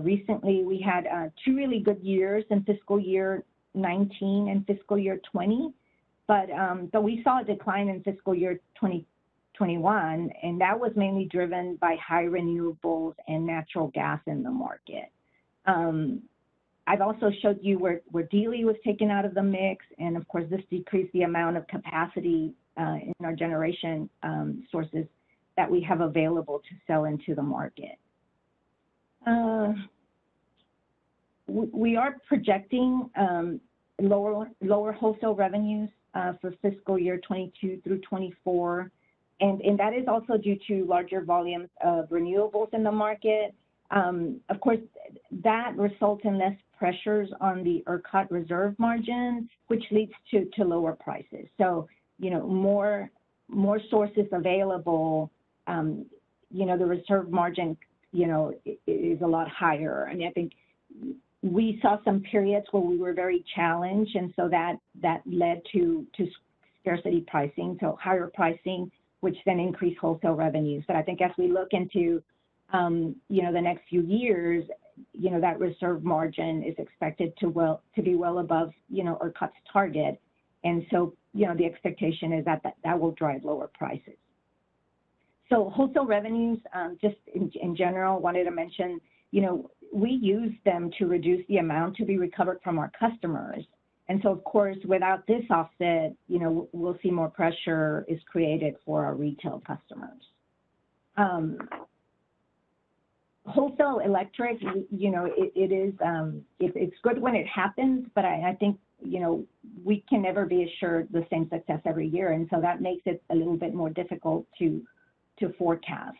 Recently, we had 2 really good years in fiscal year 19 and fiscal year 20, but we saw a decline in fiscal year 2021, and that was mainly driven by high renewables and natural gas in the market. I've also showed you where DELI was taken out of the mix, and of course, this decreased the amount of capacity in our generation sources that we have available to sell into the market. We are projecting lower wholesale revenues for fiscal year 22 through 24, and that is also due to larger volumes of renewables in the market. Of course, that results in less pressures on the ERCOT reserve margin, which leads to lower prices. So, more sources available, the reserve margin, is a lot higher. I mean, I think we saw some periods where we were very challenged, and so that led to scarcity pricing, so higher pricing, which then increased wholesale revenues. But I think as we look into the next few years, that reserve margin is expected to be well above, ERCOT's target. And so, the expectation is that will drive lower prices. So wholesale revenues, just in general, wanted to mention, we use them to reduce the amount to be recovered from our customers. And so, of course, without this offset, we'll see more pressure is created for our retail customers. Wholesale electric, it's good when it happens, but I think, we can never be assured the same success every year. And so that makes it a little bit more difficult to forecast.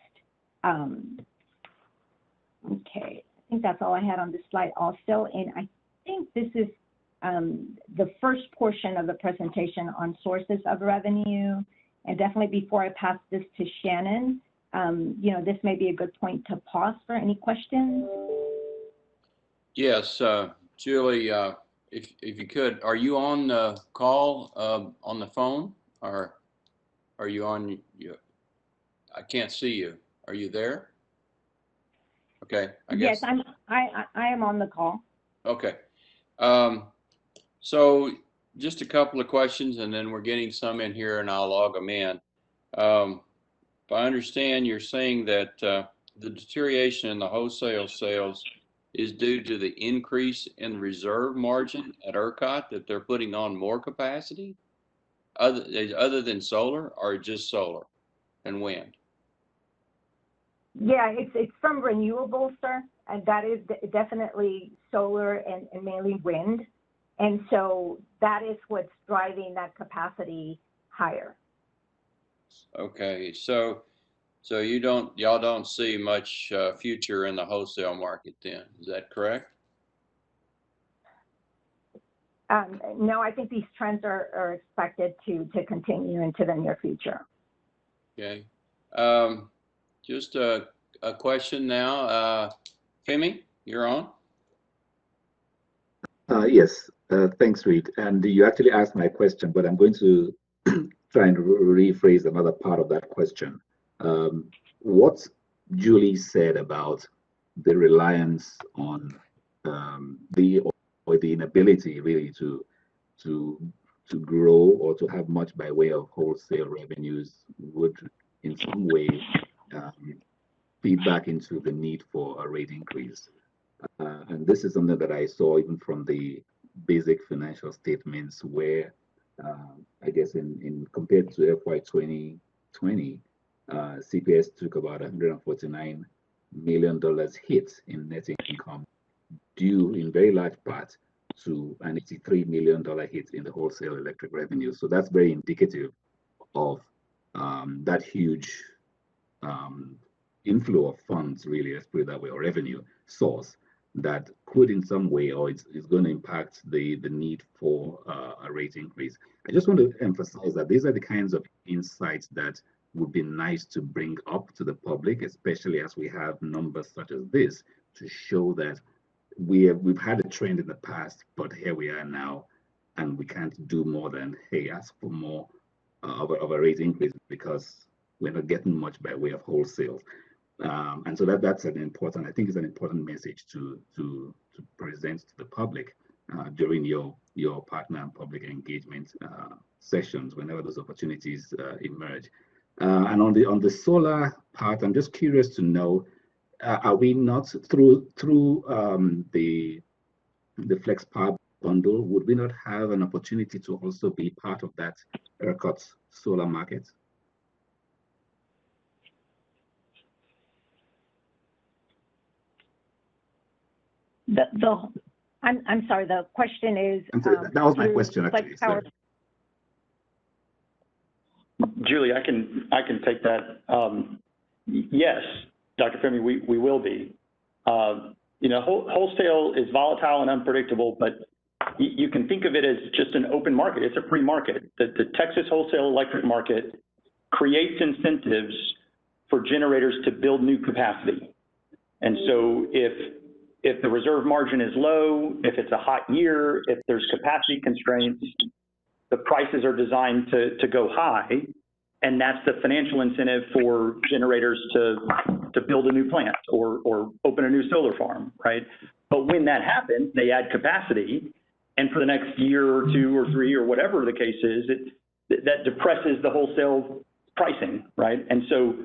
Okay, I think that's all I had on this slide also. And I think this is the first portion of the presentation on sources of revenue. And definitely before I pass this to Shannon, this may be a good point to pause for any questions. Yes, Julie, if you could, are you on the call on the phone, or are you on? I can't see you. Are you there? Okay, I guess. Yes, I am on the call. Okay. So just a couple of questions, and then we're getting some in here, and I'll log them in. If I understand, you're saying that the deterioration in the wholesale sales is due to the increase in reserve margin at ERCOT, that they're putting on more capacity, other than solar, or just solar and wind? Yeah, it's from renewables, sir, and that is definitely solar and mainly wind. And so that is what's driving that capacity higher. Okay, so y'all don't see much future in the wholesale market then, is that correct? No, I think these trends are expected to continue into the near future. Okay. Just a question now. Femi, you're on. Yes, thanks, Reed. And you actually asked my question, but I'm going to try and rephrase another part of that question. What Julie said about the reliance on the inability really to grow or to have much by way of wholesale revenues would in some way feed back into the need for a rate increase. And this is something that I saw even from the basic financial statements where I guess in compared to FY 2020, CPS took about $149 million hit in net income, due in very large part to an $83 million hit in the wholesale electric revenue. So that's very indicative of that huge inflow of funds, really, let's put it that way, or revenue source that could in some way, or it's going to impact the need for a rate increase. I just want to emphasize that these are the kinds of insights that would be nice to bring up to the public, especially as we have numbers such as this to show that we've had a trend in the past, but here we are now, and we can't do more than, hey, ask for more of a rate increase because we're not getting much by way of wholesale. And so that's an important, I think it's an important message to present to the public during your partner and public engagement sessions whenever those opportunities emerge. And on the solar part, I'm just curious to know, are we not through the Flex Power bundle, would we not have an opportunity to also be part of that ERCOT solar market? I'm sorry, the question is. That was my question, actually. Julie, I can take that. Yes, Dr. Femi, we will be. Wholesale is volatile and unpredictable, but you can think of it as just an open market. It's a free market. The Texas wholesale electric market creates incentives for generators to build new capacity. And so if the reserve margin is low, if it's a hot year, if there's capacity constraints, the prices are designed to go high, and that's the financial incentive for generators to build a new plant or open a new solar farm, right? But when that happens, they add capacity, and for the next year or two or three or whatever the case is, that depresses the wholesale pricing, right? And so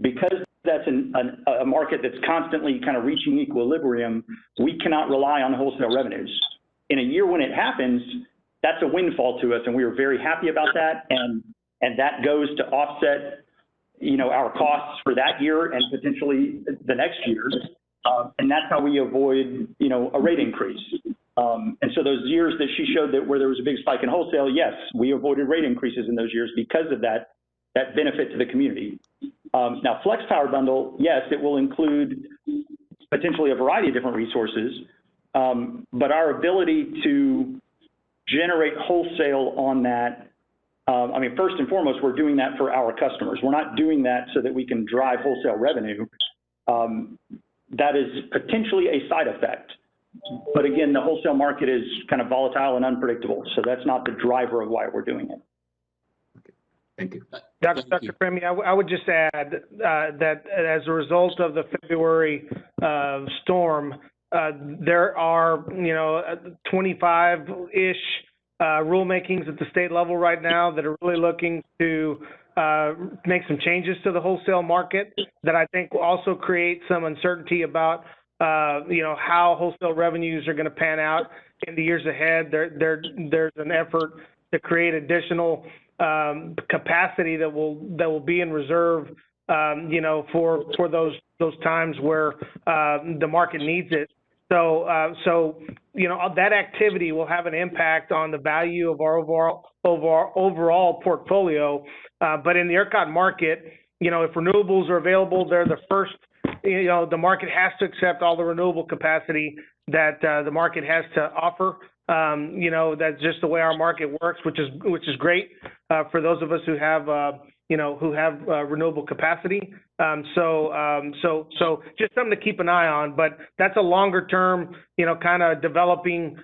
because that's a market that's constantly kind of reaching equilibrium, we cannot rely on wholesale revenues. In a year when it happens, that's a windfall to us, and we are very happy about that, and that goes to offset, our costs for that year and potentially the next year, and that's how we avoid, a rate increase. And so those years that she showed that where there was a big spike in wholesale, yes, we avoided rate increases in those years because of that benefit to the community. Now, Flex Power Bundle, yes, it will include potentially a variety of different resources, but our ability to generate wholesale on that, first and foremost, we're doing that for our customers. We're not doing that so that we can drive wholesale revenue. That is potentially a side effect. But again, the wholesale market is kind of volatile and unpredictable, so that's not the driver of why we're doing it. Okay. Thank you. Dr. Femi, I would just add that as a result of the February storm, there are, 25-ish rulemakings at the state level right now that are really looking to make some changes to the wholesale market that I think will also create some uncertainty about, how wholesale revenues are going to pan out in the years ahead. There's an effort to create additional capacity that will be in reserve, for those times where the market needs it. So that activity will have an impact on the value of our overall portfolio. But in the ERCOT market, if renewables are available, they're the first. The market has to accept all the renewable capacity that the market has to offer. You know, that's just the way our market works, which is great for those of us who have you know, who have renewable capacity. So just something to keep an eye on, but that's a longer term, you know, kind of developing,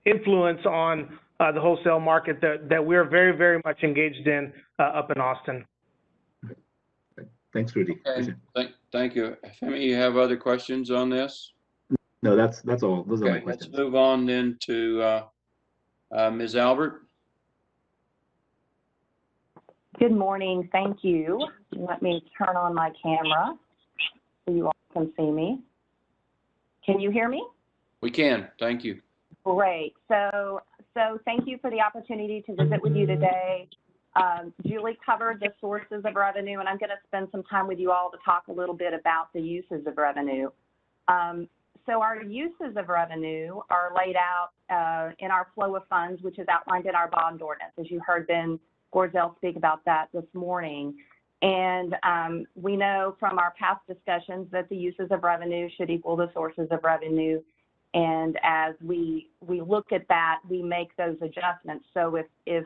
influence on the wholesale market that we're very, very much engaged in up in Austin. Thanks, Rudy. Okay, thank you. Femi, you have other questions on this? No, that's all. Those are my Okay, let's questions. move on then to Ms. Albert. Good morning. Thank you. Let me turn on my camera so you all can see me. Can you hear me? We can. Thank you. Great. So thank you for the opportunity to visit with you today. Julie covered the sources of revenue, and I'm going to spend some time with you all to talk a little bit about the uses of revenue. So our uses of revenue are laid out in our flow of funds, which is outlined in our bond ordinance, as you heard Ben Gordell speak about that this morning. And we know from our past discussions that the uses of revenue should equal the sources of revenue. And as we look at that, we make those adjustments. So if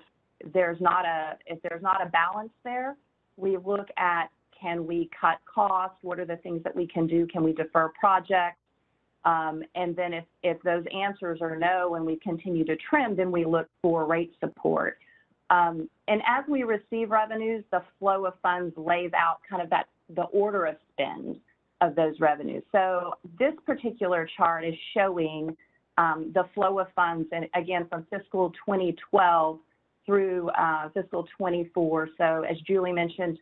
there's not a balance there, we look at, can we cut costs? What are the things that we can do? Can we defer projects? And then if those answers are no and we continue to trim, then we look for rate support. And as we receive revenues, the flow of funds lays out kind of the order of spend of those revenues. So this particular chart is showing the flow of funds, and again, from fiscal 2012 through fiscal 24. So as Julie mentioned,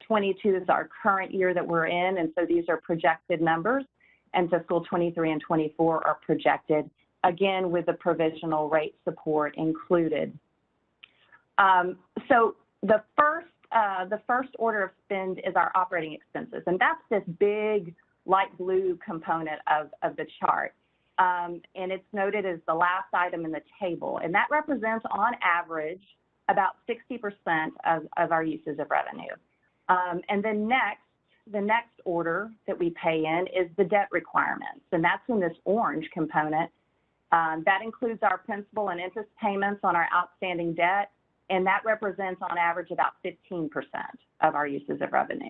22 is our current year that we're in, and so these are projected numbers, and fiscal 23 and 24 are projected, again, with the provisional rate support included. So the first order of spend is our operating expenses, and that's this big light blue component of the chart. And it's noted as the last item in the table, and that represents on average about 60% of our uses of revenue. And then the next order that we pay in is the debt requirements, and that's in this orange component. That includes our principal and interest payments on our outstanding debt, and that represents on average about 15% of our uses of revenue.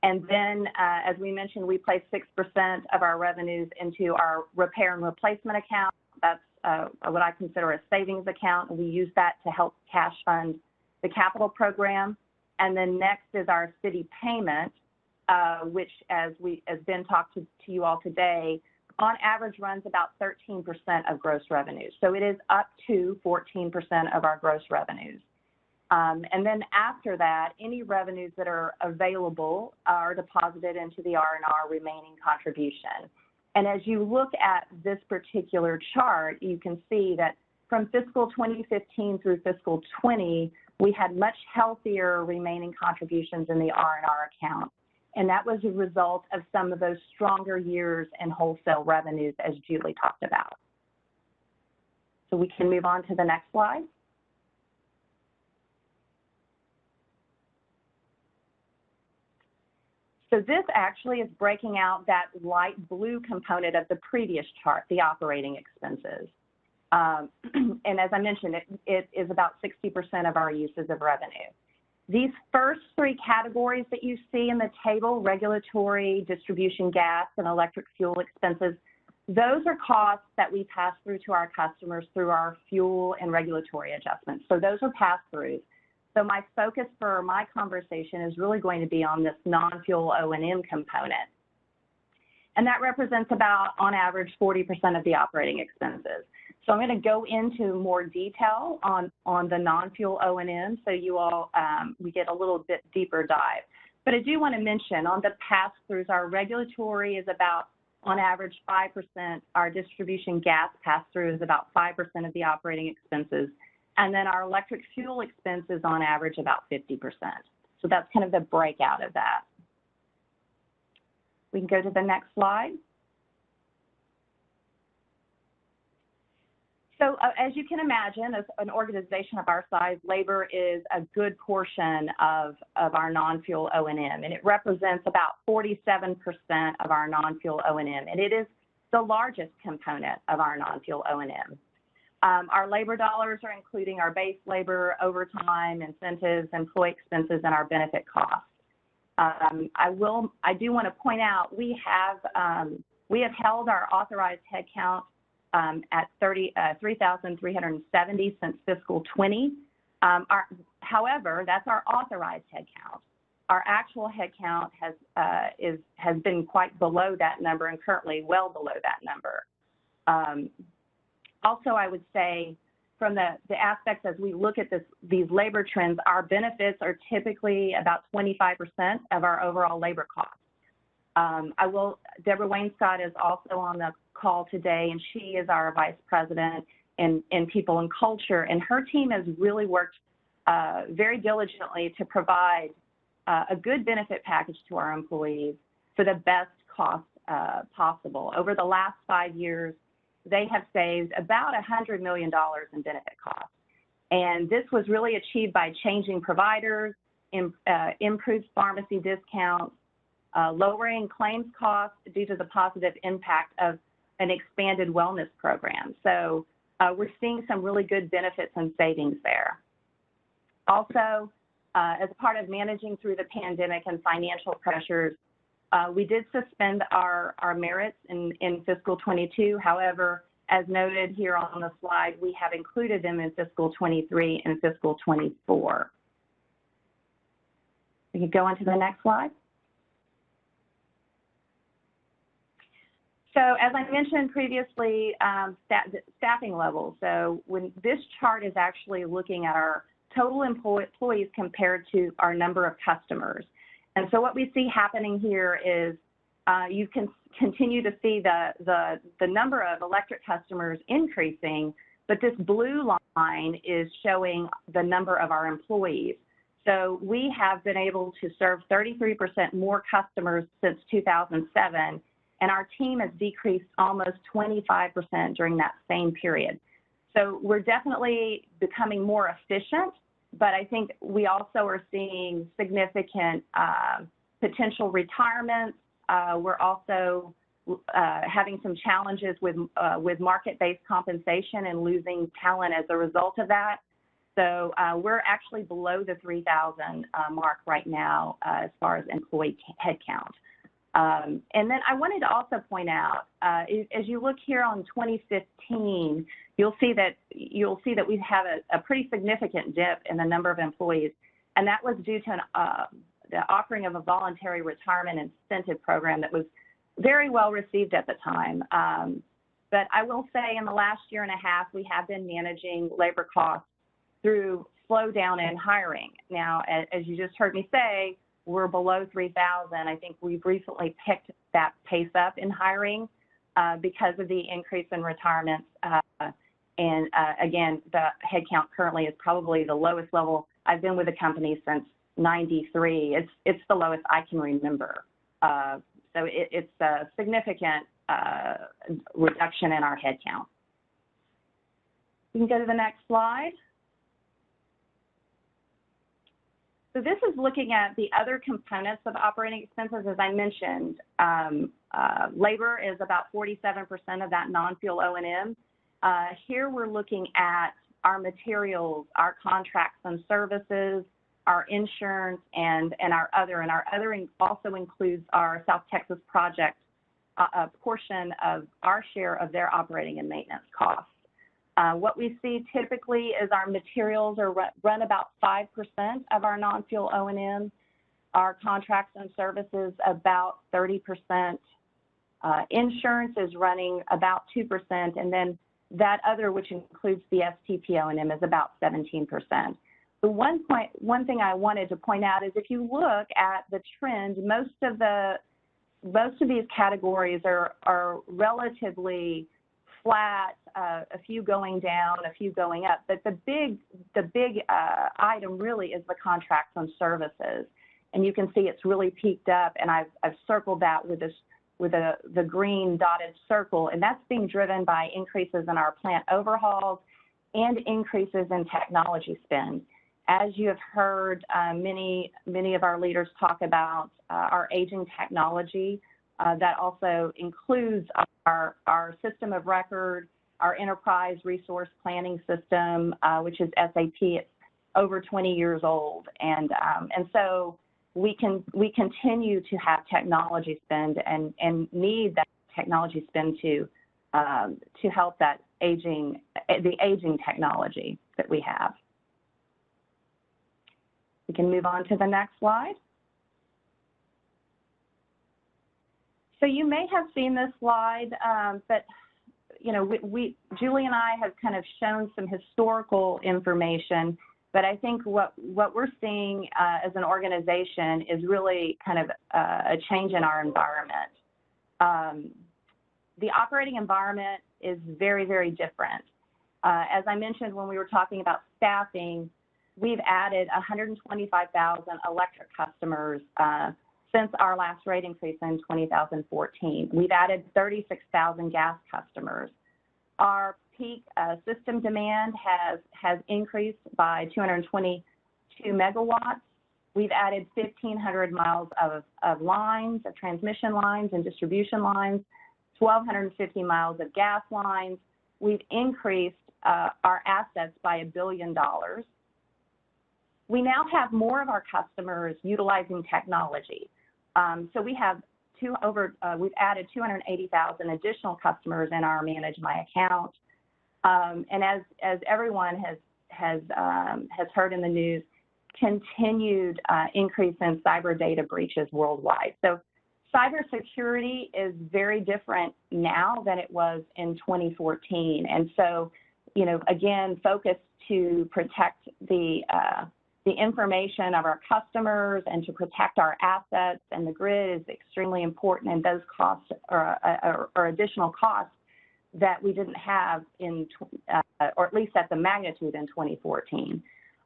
And then, as we mentioned, we place 6% of our revenues into our repair and replacement account. That's what I consider a savings account, and we use that to help cash fund the capital program. And then next is our city payment, which, as Ben talked to you all today, on average runs about 13% of gross revenues. So it is up to 14% of our gross revenues. And then after that, any revenues that are available are deposited into the R&R remaining contribution. And as you look at this particular chart, you can see that from fiscal 2015 through fiscal 20, we had much healthier remaining contributions in the R&R account. And that was a result of some of those stronger years in wholesale revenues, as Julie talked about. So we can move on to the next slide. So this actually is breaking out that light blue component of the previous chart, the operating expenses. And as I mentioned, it is about 60% of our uses of revenue. These first three categories that you see in the table, regulatory, distribution gas, and electric fuel expenses, those are costs that we pass through to our customers through our fuel and regulatory adjustments. So those are pass-throughs. So my focus for my conversation is really going to be on this non-fuel O&M component. And that represents about, on average, 40% of the operating expenses. So I'm going to go into more detail on the non-fuel O&M so you all, we get a little bit deeper dive. But I do want to mention on the pass-throughs, our regulatory is about, on average, 5%. Our distribution gas pass-through is about 5% of the operating expenses. And then our electric fuel expense is on average about 50%. So that's kind of the breakout of that. We can go to the next slide. So as you can imagine, as an organization of our size, labor is a good portion of our non-fuel O&M, and it represents about 47% of our non-fuel O&M. And it is the largest component of our non-fuel O&M. Our labor dollars are including our base labor, overtime, incentives, employee expenses, and our benefit costs. I do want to point out we have held our authorized headcount at 3,370 since fiscal 20. However, that's our authorized headcount. Our actual headcount has been quite below that number and currently well below that number. Also, I would say from the aspects as we look at these labor trends, our benefits are typically about 25% of our overall labor costs. Deborah Wainscott is also on the call today, and she is our Vice President in People and Culture, and her team has really worked very diligently to provide a good benefit package to our employees for the best cost possible. Over the last 5 years, they have saved about $100 million in benefit costs. And this was really achieved by changing providers, improved pharmacy discounts, lowering claims costs due to the positive impact of an expanded wellness program. So we're seeing some really good benefits and savings there. Also, as part of managing through the pandemic and financial pressures, we did suspend our merits in fiscal 22. However, as noted here on the slide, we have included them in fiscal 23 and fiscal 24. We can go on to the next slide. So as I mentioned previously, staffing levels. So when this chart is actually looking at our total employees compared to our number of customers. And so what we see happening here is you can continue to see the number of electric customers increasing, but this blue line is showing the number of our employees. So we have been able to serve 33% more customers since 2007, and our team has decreased almost 25% during that same period. So we're definitely becoming more efficient, but I think we also are seeing significant potential retirements. We're also having some challenges with market-based compensation and losing talent as a result of that. So we're actually below the 3,000 mark right now as far as employee headcount. And then I wanted to also point out, as you look here on 2015, you'll see that we have a pretty significant dip in the number of employees, and that was due to the offering of a voluntary retirement incentive program that was very well received at the time. But I will say in the last year and a half, we have been managing labor costs through slowdown in hiring. Now, as you just heard me say, we're below 3,000. I think we've recently picked that pace up in hiring because of the increase in retirements. And again, the headcount currently is probably the lowest level. I've been with the company since '93. It's the lowest I can remember. So it's a significant reduction in our headcount. You can go to the next slide. So this is looking at the other components of operating expenses. As I mentioned, labor is about 47% of that non-fuel O&M. Here we're looking at our materials, our contracts and services, our insurance, and our other. And our other also includes our South Texas project, a portion of our share of their operating and maintenance costs. What we see typically is our materials are run about 5% of our non-fuel O&M, our contracts and services about 30%, insurance is running about 2%, and then that other, which includes the STP O&M, is about 17%. The one thing I wanted to point out is if you look at the trend, most of these categories are relatively flat, a few going down, a few going up, but the big item really is the contracts and services, and you can see it's really peaked up, and I've circled that with the green dotted circle, and that's being driven by increases in our plant overhauls and increases in technology spend. As you have heard many of our leaders talk about our aging technology, That also includes our system of record, our enterprise resource planning system, which is SAP. It's over 20 years old, and so we continue to have technology spend and need that technology spend to help the aging technology that we have. We can move on to the next slide. So you may have seen this slide, but you know, Julie and I have kind of shown some historical information, but I think what we're seeing as an organization is really kind of a change in our environment. The operating environment is very, very different. As I mentioned when we were talking about staffing, we've added 125,000 electric customers since our last rate increase in 2014. We've added 36,000 gas customers. Our peak system demand has increased by 222 megawatts. We've added 1,500 miles of lines, of transmission lines and distribution lines, 1,250 miles of gas lines. We've increased our assets by $1 billion. We now have more of our customers utilizing technology. So we have we've added 280,000 additional customers in our Manage My Account. And as everyone has heard in the news, continued increase in cyber data breaches worldwide. So cybersecurity is very different now than it was in 2014. And so, you know, again, focused to protect the information of our customers and to protect our assets and the grid is extremely important, and those costs are additional costs that we didn't have or at least at the magnitude in 2014.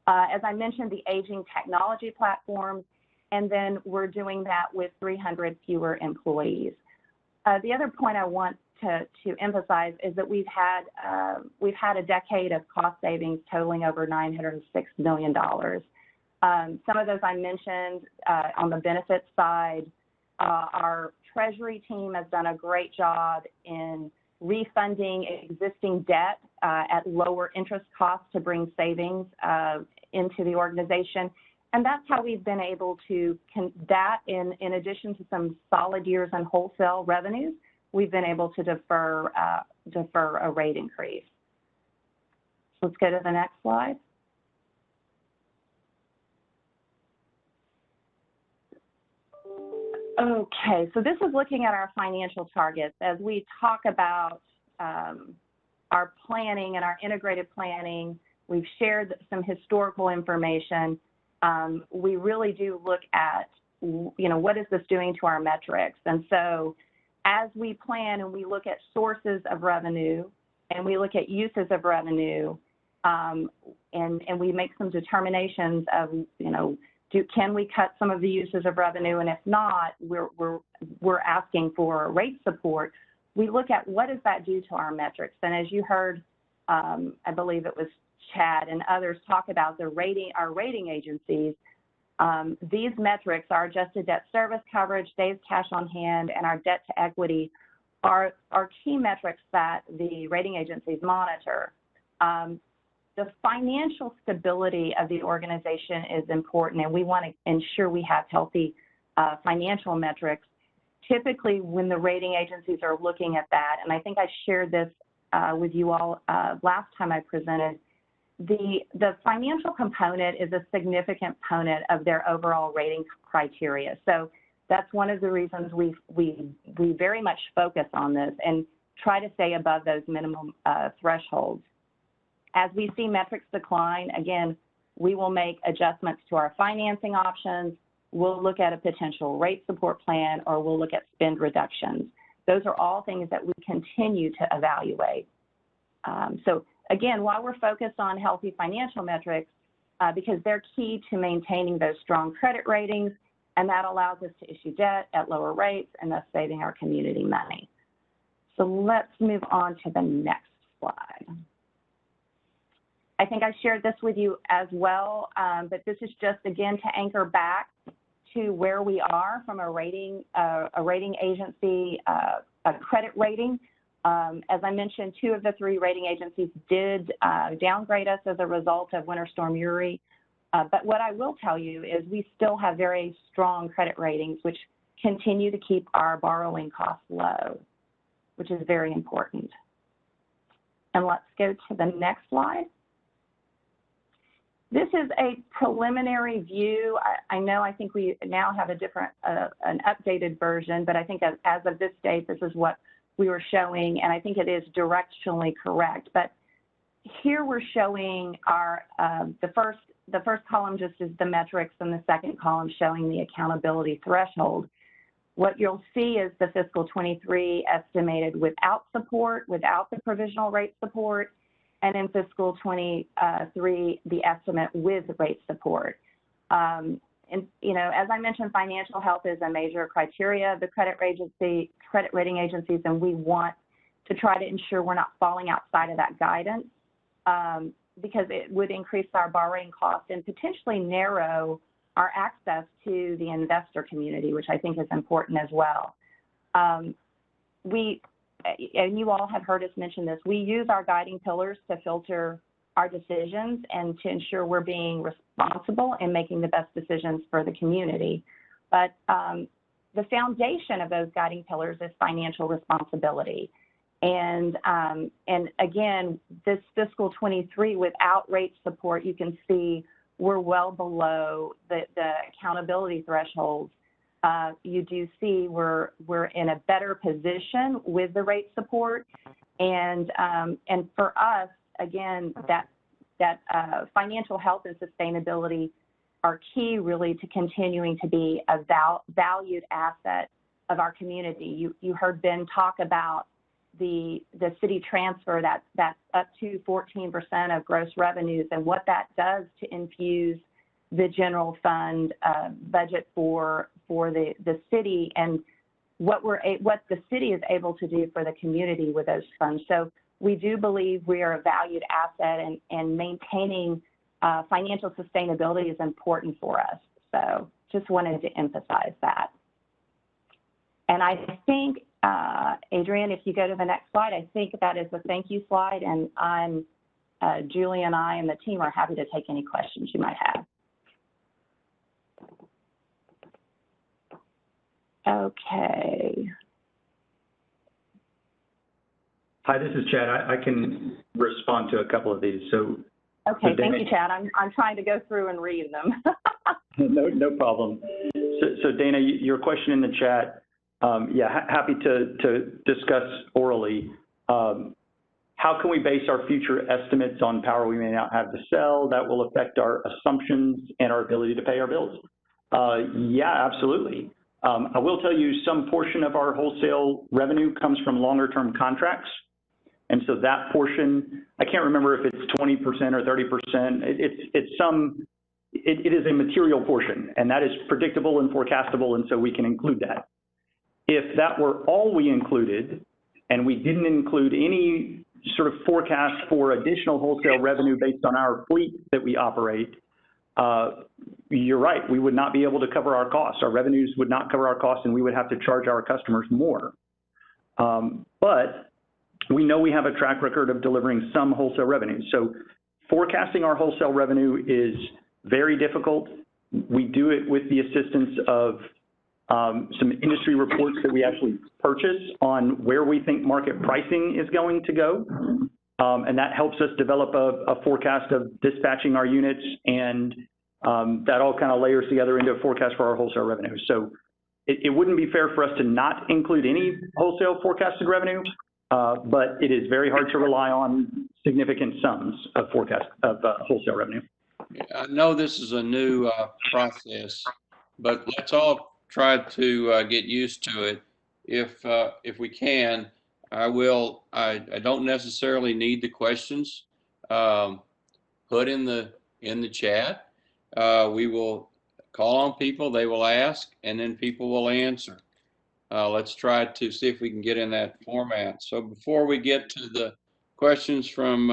As I mentioned, the aging technology platforms, and then we're doing that with 300 fewer employees. The other point I want to emphasize is that we've had a decade of cost savings totaling over $906 million. Some of those I mentioned on the benefits side. Our Treasury team has done a great job in refunding existing debt at lower interest costs to bring savings into the organization. And that's how we've been able to, in addition to some solid years in wholesale revenues, we've been able to defer a rate increase. So let's go to the next slide. Okay, so this is looking at our financial targets. As we talk about our planning and our integrated planning, we've shared some historical information. We really do look at, you know, what is this doing to our metrics? And so as we plan and we look at sources of revenue and we look at uses of revenue, and we make some determinations of, you know, can we cut some of the uses of revenue? And if not, we're asking for rate support. We look at what does that do to our metrics. And as you heard, I believe it was Chad and others talk about our rating agencies, these metrics, our adjusted debt service coverage, days cash on hand, and our debt to equity are key metrics that the rating agencies monitor. The financial stability of the organization is important, and we want to ensure we have healthy financial metrics. Typically, when the rating agencies are looking at that, and I think I shared this with you all last time I presented, the financial component is a significant component of their overall rating criteria. So that's one of the reasons we very much focus on this and try to stay above those minimum thresholds. As we see metrics decline, again, we will make adjustments to our financing options. We'll look at a potential rate support plan, or we'll look at spend reductions. Those are all things that we continue to evaluate. So again, while we're focused on healthy financial metrics, because they're key to maintaining those strong credit ratings, and that allows us to issue debt at lower rates and thus saving our community money. So let's move on to the next slide. I think I shared this with you as well, but this is just, again, to anchor back to where we are from a rating agency, a credit rating. As I mentioned, 2 of the 3 rating agencies did downgrade us as a result of Winter Storm Uri. But what I will tell you is we still have very strong credit ratings, which continue to keep our borrowing costs low, which is very important. And let's go to the next slide. This is a preliminary view. I think we now have a different, an updated version, but I think as of this date, this is what we were showing, and I think it is directionally correct. But here we're showing our, the first column just is the metrics, and the second column showing the accountability threshold. What you'll see is the fiscal 23 estimated without support, without the provisional rate support, and in fiscal 23, the estimate with rate support. And, you know, as I mentioned, financial health is a major criteria of the credit rating agencies, and we want to try to ensure we're not falling outside of that guidance because it would increase our borrowing costs and potentially narrow our access to the investor community, which I think is important as well. And you all have heard us mention this, we use our guiding pillars to filter our decisions and to ensure we're being responsible and making the best decisions for the community. But the foundation of those guiding pillars is financial responsibility. And again, this fiscal 23 without rate support, you can see we're well below the accountability thresholds. You do see we're in a better position with the rate support, and for us, again, that financial health and sustainability are key really to continuing to be a valued asset of our community. You heard Ben talk about the city transfer that's up to 14% of gross revenues and what that does to infuse the general fund budget for the city and what the city is able to do for the community with those funds. So we do believe we are a valued asset, and maintaining financial sustainability is important for us. So just wanted to emphasize that. And I think, Adrienne, if you go to the next slide, I think that is the thank you slide, and Julie and I and the team are happy to take any questions you might have. Okay. Hi, this is Chad. I can respond to a couple of these. So, okay, thank you, Chad. I'm trying to go through and read them. No problem. So Dana, your question in the chat, yeah, happy to discuss orally. How can we base our future estimates on power we may not have to sell? That will affect our assumptions and our ability to pay our bills. Yeah, absolutely. I will tell you some portion of our wholesale revenue comes from longer term contracts. And so that portion, I can't remember if it's 20% or 30%. It is a material portion, and that is predictable and forecastable, and so we can include that. If that were all we included, and we didn't include any sort of forecast for additional wholesale revenue based on our fleet that we operate, you're right, we would not be able to cover our costs. Our revenues would not cover our costs, and we would have to charge our customers more. But we know we have a track record of delivering some wholesale revenue. So forecasting our wholesale revenue is very difficult. We do it with the assistance of some industry reports that we actually purchase on where we think market pricing is going to go. And that helps us develop a forecast of dispatching our units, and that all kind of layers together into a forecast for our wholesale revenue. So it wouldn't be fair for us to not include any wholesale forecasted revenue, but it is very hard to rely on significant sums of wholesale revenue. I know this is a new process, but let's all try to get used to it. If we can, I don't necessarily need the questions put in the chat. We will call on people, they will ask, and then people will answer. Let's try to see if we can get in that format. So before we get to the questions from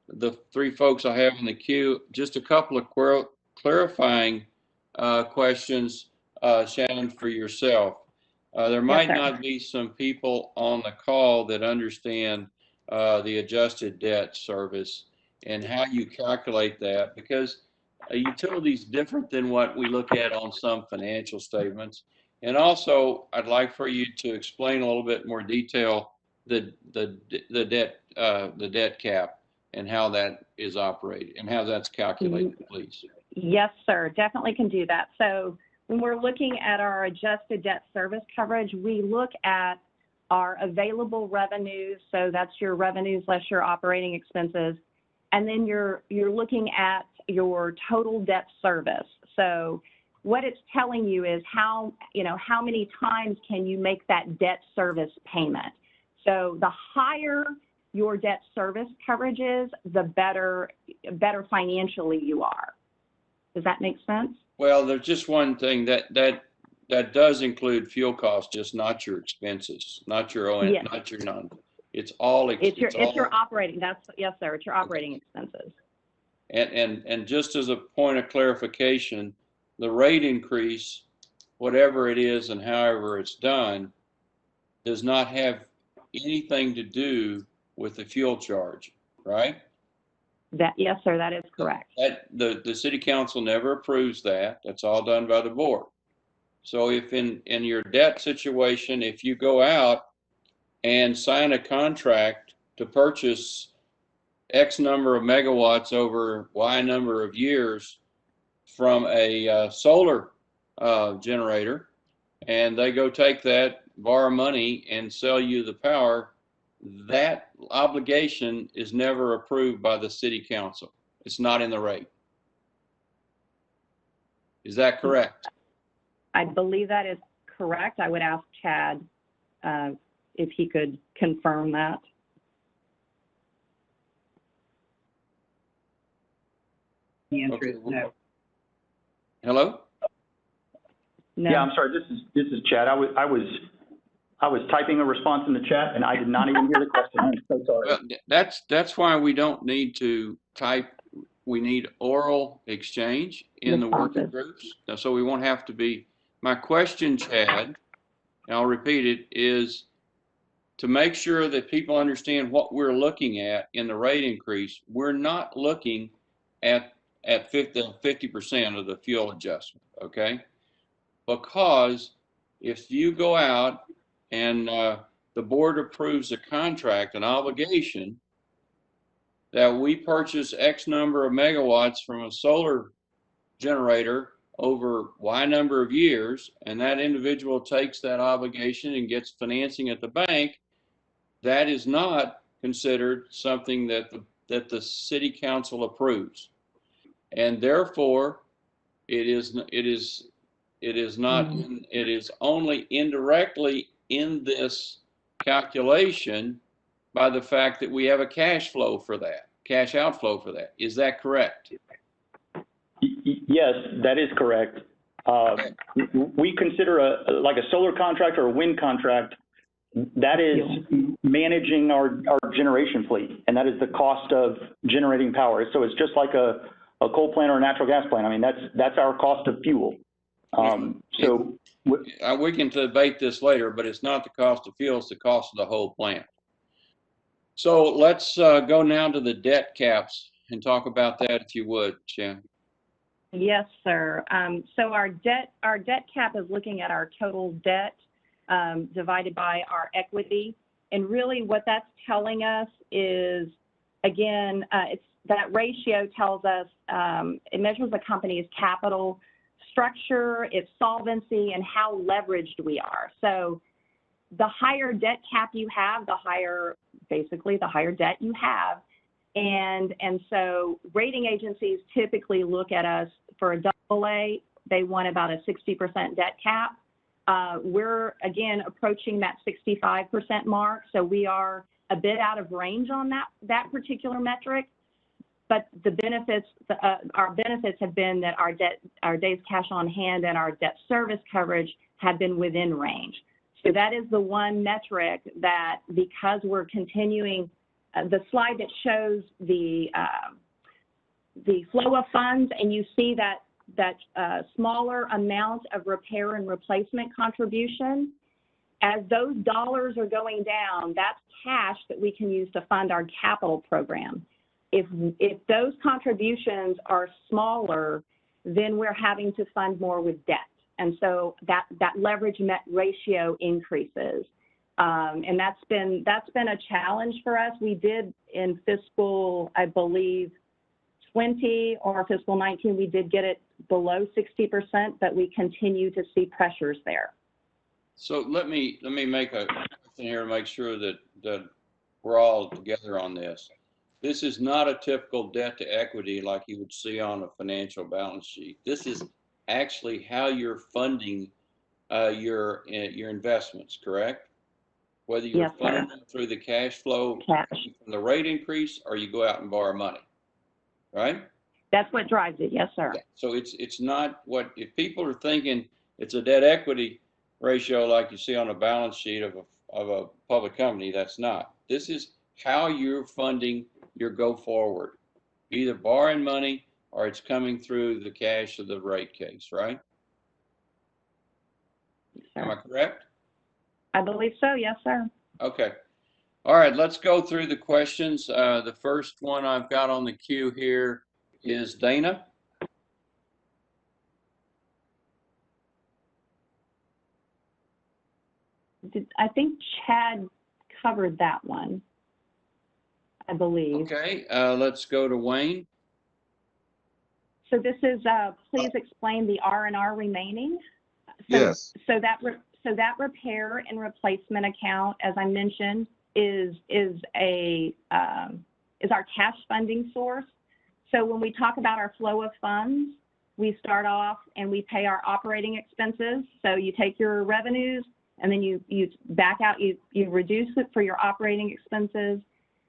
the 3 folks I have in the queue, just a couple of clarifying questions. Shannon, for yourself. There might not be some people on the call that understand the adjusted debt service and how you calculate that, because a utility is different than what we look at on some financial statements. And also, I'd like for you to explain a little bit more detail the debt cap and how that is operated and how that's calculated, please. Yes, sir, definitely can do that. So when we're looking at our adjusted debt service coverage, we look at our available revenues. So that's your revenues less your operating expenses. And then you're looking at your total debt service. So what it's telling you is how many times can you make that debt service payment. So the higher your debt service coverage is, the better financially you are. Does that make sense? Well, there's just one thing that does include fuel costs, just not your expenses, not your own, Yes. not your non. It's all. It's your operating. Yes, sir. It's your operating expenses. And just as a point of clarification, the rate increase, whatever it is and however it's done, does not have anything to do with the fuel charge, right? Yes, sir, that is correct. The city council never approves that. That's all done by the board. So if in your debt situation, if you go out and sign a contract to purchase X number of megawatts over Y number of years from a solar generator, and they go take that, borrow money, and sell you the power, that obligation is never approved by the city council. It's not in the rate. Is that correct? I believe that is correct. I would ask Chad if he could confirm that. The answer is no. Hello? No. Yeah, I'm sorry. This is Chad. I was typing a response in the chat and I did not even hear the question. I'm so sorry. Well, that's why we don't need to type. We need oral exchange in the working groups. So we won't have to be. My question, Chad, and I'll repeat it, is to make sure that people understand what we're looking at in the rate increase. We're not looking at 50% of the fuel adjustment, okay? Because if you go out and the board approves a contract, an obligation that we purchase X number of megawatts from a solar generator over Y number of years, and that individual takes that obligation and gets financing at the bank, that is not considered something that the city council approves. And therefore, it is only indirectly in this calculation by the fact that we have a cash outflow for that. Is that correct? Yes, that is correct. We consider like a solar contract or a wind contract, that is managing our generation fleet, and that is the cost of generating power. So it's just like a coal plant or a natural gas plant. I mean, that's our cost of fuel. We can debate this later, but it's not the cost of fuel, it's the cost of the whole plant. So let's go now to the debt caps and talk about that, if you would, Shannon. Yes, sir. So our debt cap is looking at our total debt divided by our equity. And really what that's telling us is, again, that ratio tells us, it measures the company's capital structure, its solvency, and how leveraged we are. So the higher debt cap you have, the higher debt you have. And so rating agencies typically look at us for a AA. They want about a 60% debt cap. We're, again, approaching that 65% mark. So we are a bit out of range on that particular metric. But the benefits, our benefits have been that our days cash on hand and our debt service coverage have been within range. So that is the one metric that, because we're continuing, the slide that shows the flow of funds, and you see that smaller amount of repair and replacement contribution, as those dollars are going down, that's cash that we can use to fund our capital program. If those contributions are smaller, then we're having to fund more with debt. And so that leverage ratio increases. And that's been a challenge for us. We did in fiscal, I believe, 20 or fiscal 19, we did get it below 60%, but we continue to see pressures there. So let me make a question here to make sure that we're all together on this. This is not a typical debt to equity like you would see on a financial balance sheet. This is actually how you're funding your investments, correct? Whether you're funding them through the cash flow from the rate increase or you go out and borrow money, right? That's what drives it, yes, sir. Yeah. So it's not what, if people are thinking it's a debt equity ratio like you see on a balance sheet of a public company, that's not. This is how you're funding your go forward, either borrowing money or it's coming through the cash of the rate case, right? Am I correct? I believe so, yes, sir. Okay. All right, let's go through the questions. The first one I've got on the queue here is Dana. I think Chad covered that one, I believe. Okay, let's go to Wayne. So this is, please explain the R&R remaining. So, Yes. So that repair and replacement account, as I mentioned, is our cash funding source. So when we talk about our flow of funds, we start off and we pay our operating expenses. So you take your revenues and then you back out, you reduce it for your operating expenses.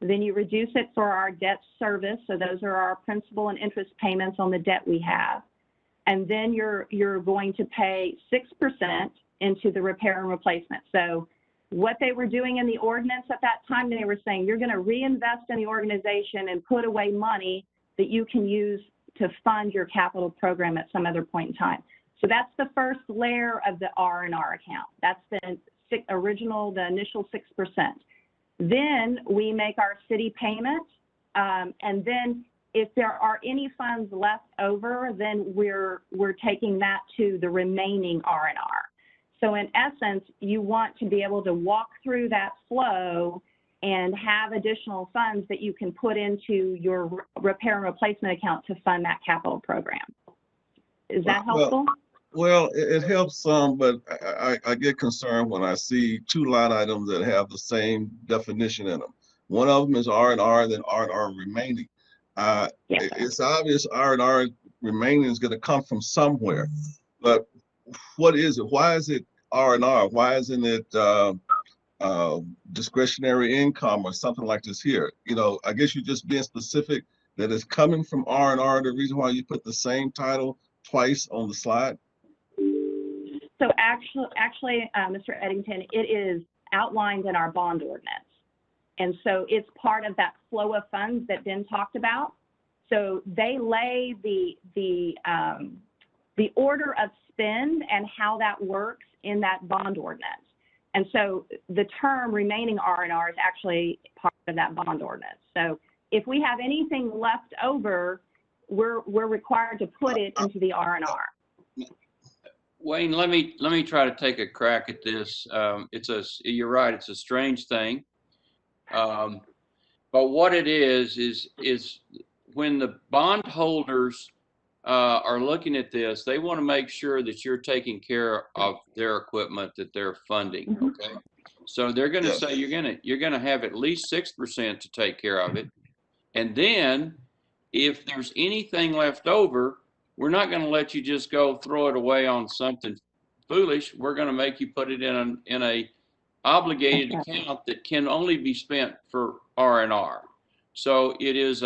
Then you reduce it for our debt service. So those are our principal and interest payments on the debt we have. And then you're going to pay 6% into the repair and replacement. So what they were doing in the ordinance at that time, they were saying you're going to reinvest in the organization and put away money that you can use to fund your capital program at some other point in time. So that's the first layer of the R&R account. That's the initial 6%. Then we make our city payment, and then if there are any funds left over, then we're taking that to the remaining R&R. So in essence, you want to be able to walk through that flow and have additional funds that you can put into your repair and replacement account to fund that capital program. Is that helpful? Well, it helps some, but I get concerned when I see two line items that have the same definition in them. One of them is R&R, then R&R remaining. It's obvious R&R remaining is going to come from somewhere, but what is it? Why is it R&R? Why isn't it discretionary income or something like this here? You know, I guess you're just being specific that it's coming from R&R. The reason why you put the same title twice on the slide. So actually, Mr. Eddington, it is outlined in our bond ordinance. And so it's part of that flow of funds that Ben talked about. So they lay the order of spend and how that works in that bond ordinance. And so the term remaining R&R is actually part of that bond ordinance. So if we have anything left over, we're required to put it into the R&R. Wayne, let me try to take a crack at this. You're right, it's a strange thing. But what it is when the bondholders are looking at this, they want to make sure that you're taking care of their equipment that they're funding. Okay, so they're going to say you're going to have at least 6% to take care of it, and then if there's anything left over, we're not going to let you just go throw it away on something foolish. We're going to make you put it in a obligated account that can only be spent for R&R. So it is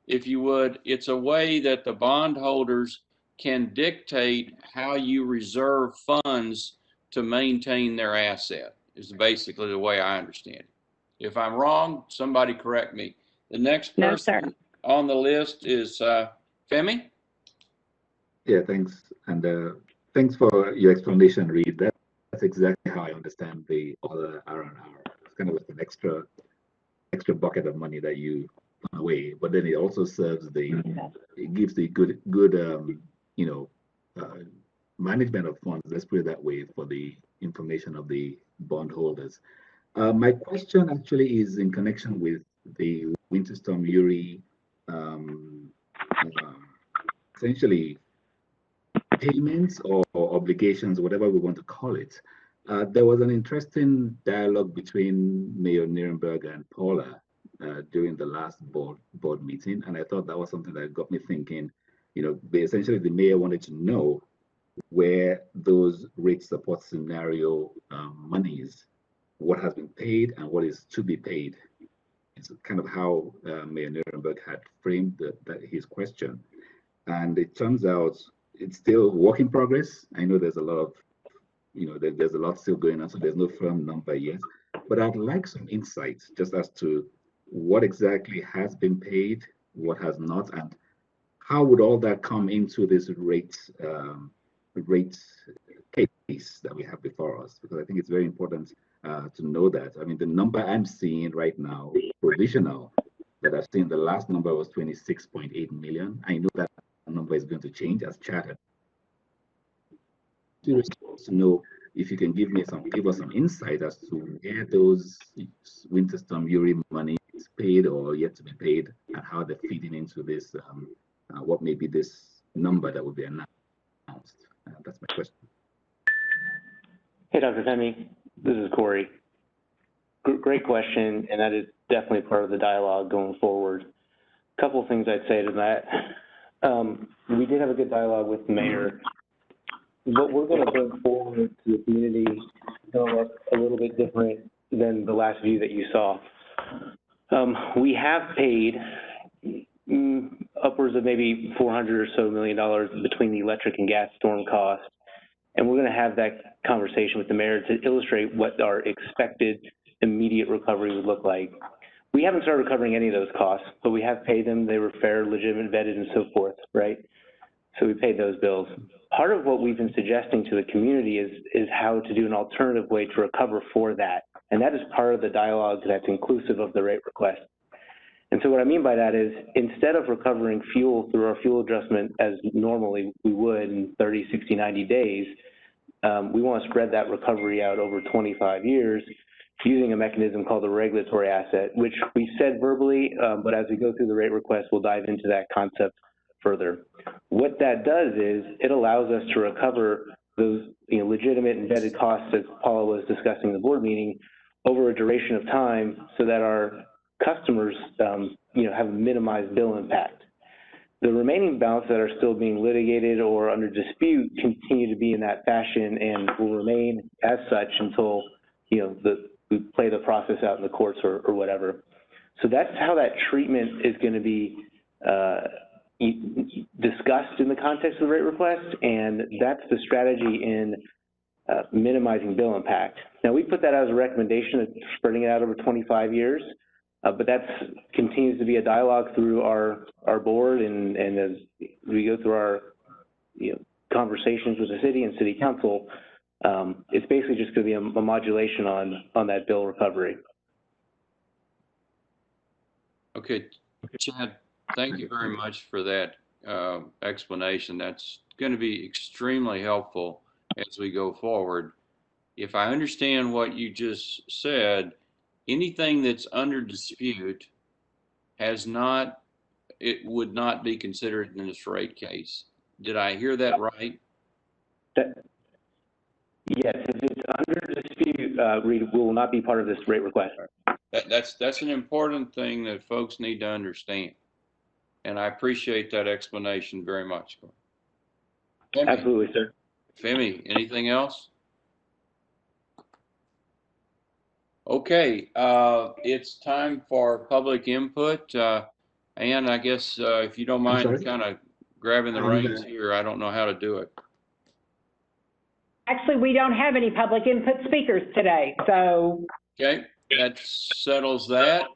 if you would, it's a way that the bondholders can dictate how you reserve funds to maintain their asset, is basically the way I understand it. If I'm wrong, somebody correct me. The next person on the list is Femi. Yeah, thanks. And thanks for your explanation, Reed. That's exactly how I understand the other R&R. It's kind of like an extra bucket of money that you put away, but then it also serves it gives the good you know, management of funds, let's put it that way, for the information of the bondholders. My question actually is in connection with the Winter Storm Uri, essentially payments or obligations, whatever we want to call it. There was an interesting dialogue between Mayor Nirenberg and Paula during the last board meeting, and I thought that was something that got me thinking. You know, essentially the mayor wanted to know where those rate support scenario monies, what has been paid and what is to be paid. It's kind of how Mayor Nirenberg had framed his question. And it turns out it's still work in progress. I know there's a lot of, there's a lot still going on, so there's no firm number yet. But I'd like some insights just as to what exactly has been paid, what has not, and how would all that come into this rate case that we have before us? Because I think it's very important to know that. I mean, the number I'm seeing right now, provisional, that I've seen, the last number was 26.8 million. I know that number is going to change as chartered. Curious to know if you can give us some insight as to where those Winter Storm Uri money is paid or yet to be paid, and how they're feeding into this, what may be this number that will be announced. That's my question. Hey, Dr. Femi, this is Corey. Great question, and that is definitely part of the dialogue going forward. A couple of things I'd say to that. We did have a good dialogue with the mayor. What we're going to bring forward to the community is going to look a little bit different than the last view that you saw. We have paid upwards of maybe $400 or so million between the electric and gas storm costs, and we're going to have that conversation with the mayor to illustrate what our expected immediate recovery would look like. We haven't started recovering any of those costs, but we have paid them. They were fair, legitimate, vetted, and so forth, right? So we paid those bills. Part of what we've been suggesting to the community is how to do an alternative way to recover for that. And that is part of the dialogue that's inclusive of the rate request. And so what I mean by that is, instead of recovering fuel through our fuel adjustment as normally we would in 30, 60, 90 days, we want to spread that recovery out over 25 years using a mechanism called the regulatory asset, which we said verbally, but as we go through the rate request, we'll dive into that concept further. What that does is it allows us to recover those legitimate and vetted costs, as Paula was discussing in the board meeting, over a duration of time so that our customers have a minimized bill impact. The remaining balance that are still being litigated or under dispute continue to be in that fashion and will remain as such until we play the process out in the courts or whatever. So that's how that treatment is going to be discussed in the context of the rate request, and that's the strategy in minimizing bill impact. Now, we put that as a recommendation of spreading it out over 25 years, but that continues to be a dialogue through our board, and as we go through our conversations with the city and city council, it's basically just going to be a modulation on that bill recovery. Okay, Chad, thank you very much for that explanation. That's going to be extremely helpful as we go forward. If I understand what you just said, anything that's under dispute it would not be considered in this rate case. Did I hear that right? Yes, if it's under dispute, Reed, will not be part of this rate request. That's an important thing that folks need to understand. And I appreciate that explanation very much. Femi, absolutely, sir. Femi, anything else? Okay, it's time for public input. And I guess if you don't mind kind of grabbing the reins here, I don't know how to do it. Actually, we don't have any public input speakers today, so. Okay, that settles that.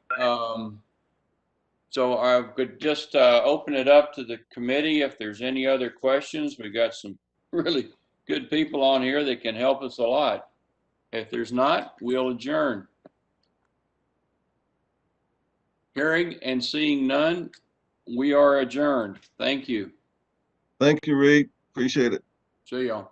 So I could just open it up to the committee if there's any other questions. We've got some really good people on here that can help us a lot. If there's not, we'll adjourn. Hearing and seeing none, we are adjourned. Thank you. Thank you, Reed. Appreciate it. See y'all.